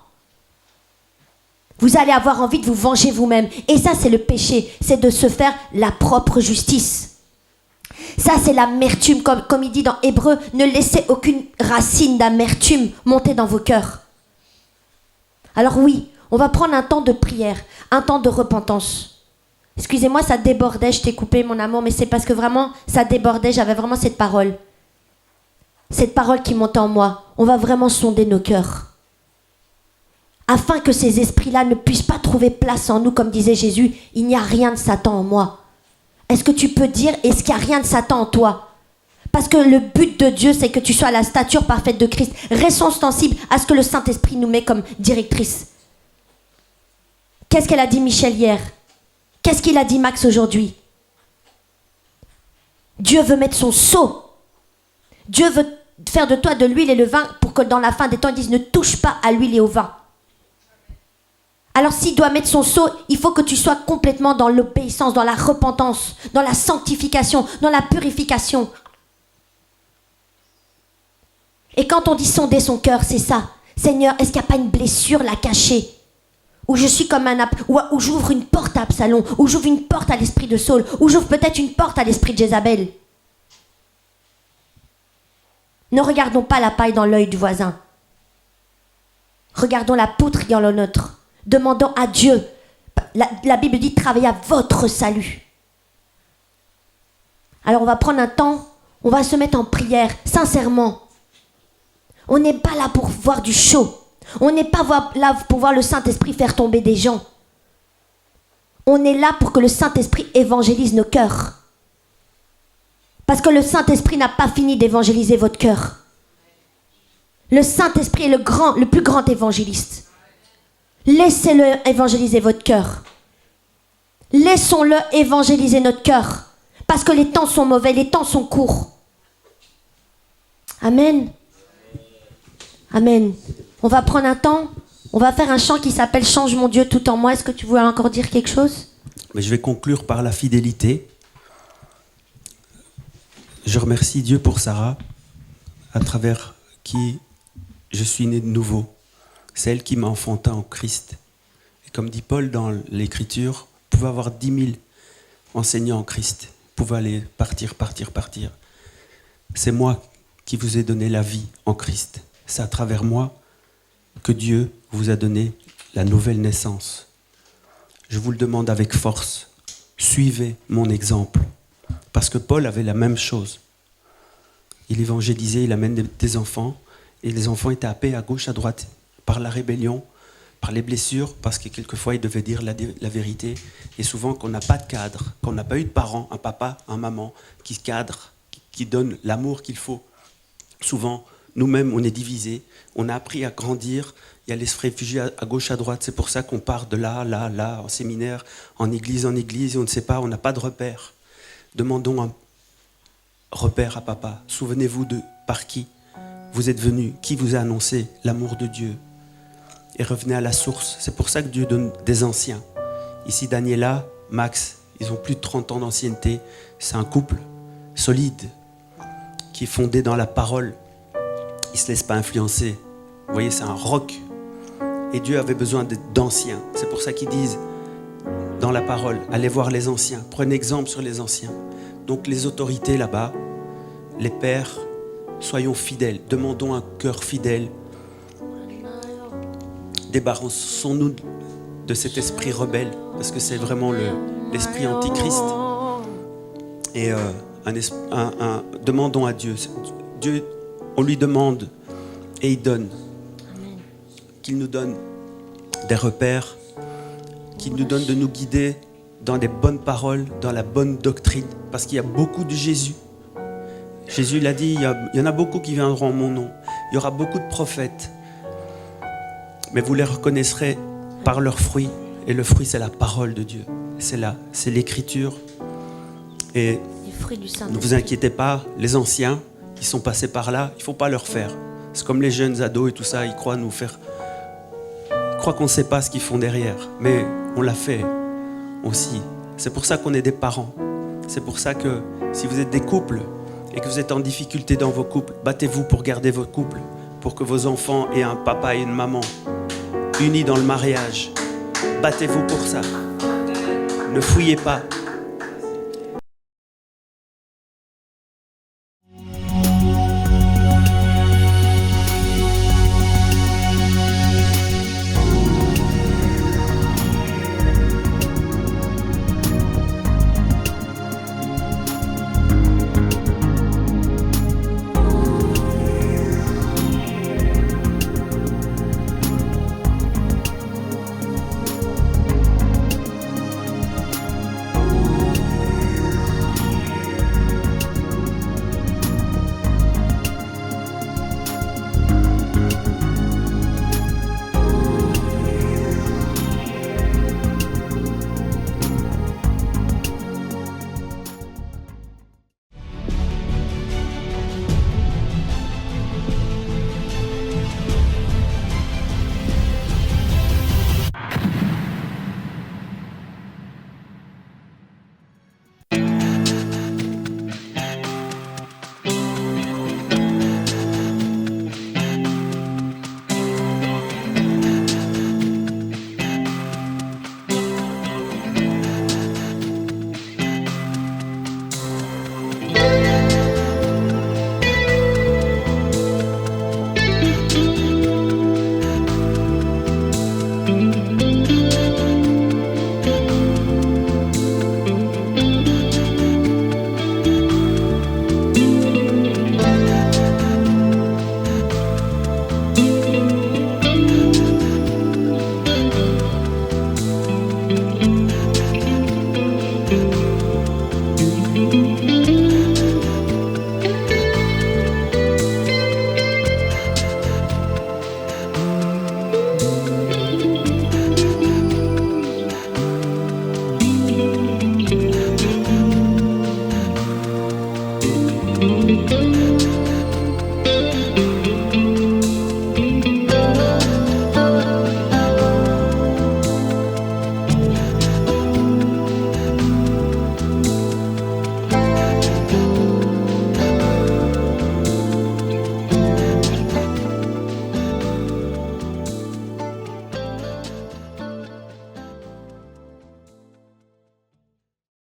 Vous allez avoir envie de vous venger vous-même. Et ça, c'est le péché. C'est de se faire la propre justice. Ça, c'est l'amertume. Comme il dit dans Hébreu, ne laissez aucune racine d'amertume monter dans vos cœurs. Alors oui, on va prendre un temps de prière, un temps de repentance. Excusez-moi, ça débordait, je t'ai coupé mon amour, mais c'est parce que vraiment, ça débordait, j'avais vraiment cette parole. Cette parole qui montait en moi. On va vraiment sonder nos cœurs. Afin que ces esprits-là ne puissent pas trouver place en nous, comme disait Jésus, il n'y a rien de Satan en moi. Est-ce que tu peux dire, est-ce qu'il n'y a rien de Satan en toi? Parce que le but de Dieu, c'est que tu sois à la stature parfaite de Christ. Restons sensibles à ce que le Saint-Esprit nous met comme directrice. Qu'est-ce qu'elle a dit Michel hier? Qu'est-ce qu'il a dit Max aujourd'hui? Dieu veut mettre son sceau. Dieu veut faire de toi de l'huile et le vin pour que dans la fin des temps, il dise ne touche pas à l'huile et au vin. Alors s'il doit mettre son sceau, il faut que tu sois complètement dans l'obéissance, dans la repentance, dans la sanctification, dans la purification. Et quand on dit sonder son cœur, c'est ça. Seigneur, est-ce qu'il n'y a pas une blessure là cachée? Où je suis comme où j'ouvre une porte à Absalom, où j'ouvre une porte à l'esprit de Saul, où j'ouvre peut-être une porte à l'esprit de Jézabel. Ne regardons pas la paille dans l'œil du voisin. Regardons la poutre dans le nôtre. Demandons à Dieu. La Bible dit travaillez à votre salut. Alors on va prendre un temps, on va se mettre en prière, sincèrement. On n'est pas là pour voir du show. On n'est pas là pour voir le Saint-Esprit faire tomber des gens. On est là pour que le Saint-Esprit évangélise nos cœurs. Parce que le Saint-Esprit n'a pas fini d'évangéliser votre cœur. Le Saint-Esprit est le plus grand évangéliste. Laissez-le évangéliser votre cœur. Laissons-le évangéliser notre cœur. Parce que les temps sont mauvais, les temps sont courts. Amen. Amen. On va prendre un temps, on va faire un chant qui s'appelle « Change mon Dieu tout en moi ». Est-ce que tu veux encore dire quelque chose? Mais je vais conclure par la fidélité. Je remercie Dieu pour Sarah, à travers qui je suis né de nouveau. C'est elle qui m'a enfanté en Christ. Et comme dit Paul dans l'Écriture, vous pouvez avoir 10 000 enseignants en Christ. Vous pouvez aller partir. C'est moi qui vous ai donné la vie en Christ. C'est à travers moi que Dieu vous a donné la nouvelle naissance. Je vous le demande avec force. Suivez mon exemple. Parce que Paul avait la même chose. Il évangélisait, il amène des enfants, et les enfants étaient happés à gauche, à droite, par la rébellion, par les blessures, parce que quelquefois ils devaient dire la vérité. Et souvent qu'on n'a pas de cadre, qu'on n'a pas eu de parents, un papa, un maman, qui cadre, qui donne l'amour qu'il faut. Souvent, nous-mêmes, on est divisés, on a appris à grandir, il y a les se réfugier à gauche, à droite. C'est pour ça qu'on part de là, en séminaire, en église, et on ne sait pas, on n'a pas de repère. Demandons un repère à papa. Souvenez-vous de par qui vous êtes venu, qui vous a annoncé l'amour de Dieu. Et revenez à la source. C'est pour ça que Dieu donne des anciens. Ici, Daniela, Max, ils ont plus de 30 ans d'ancienneté. C'est un couple solide qui est fondé dans la parole. Ils ne se laissent pas influencer. Vous voyez, c'est un roc. Et Dieu avait besoin d'anciens. C'est pour ça qu'ils disent dans la parole, allez voir les anciens. Prenez exemple sur les anciens. Donc les autorités là-bas, les pères, soyons fidèles. Demandons un cœur fidèle. Débarrassons-nous de cet esprit rebelle, parce que c'est vraiment l'esprit antichrist. Et demandons à Dieu. Dieu, on lui demande et il donne. Qu'il nous donne des repères, qu'il nous donne de nous guider dans les bonnes paroles, dans la bonne doctrine, parce qu'il y a beaucoup de Jésus. Jésus l'a dit, il y en a beaucoup qui viendront en mon nom. Il y aura beaucoup de prophètes. mais vous les reconnaîtrez par leurs fruits. Et le fruit, c'est la parole de Dieu. C'est l'écriture. Et Les fruits du ne Saint-Esprit. vous inquiétez pas, les anciens qui sont passés par là, il ne faut pas leur faire. C'est comme les jeunes ados et tout ça, ils croient nous faire... Ils croient qu'on ne sait pas ce qu'ils font derrière. Mais on l'a fait aussi. C'est pour ça qu'on est des parents. C'est pour ça que si vous êtes des couples et que vous êtes en difficulté dans vos couples, battez-vous pour garder votre couple, pour que vos enfants aient un papa et une maman unis dans le mariage. Battez-vous pour ça. Ne fouillez pas.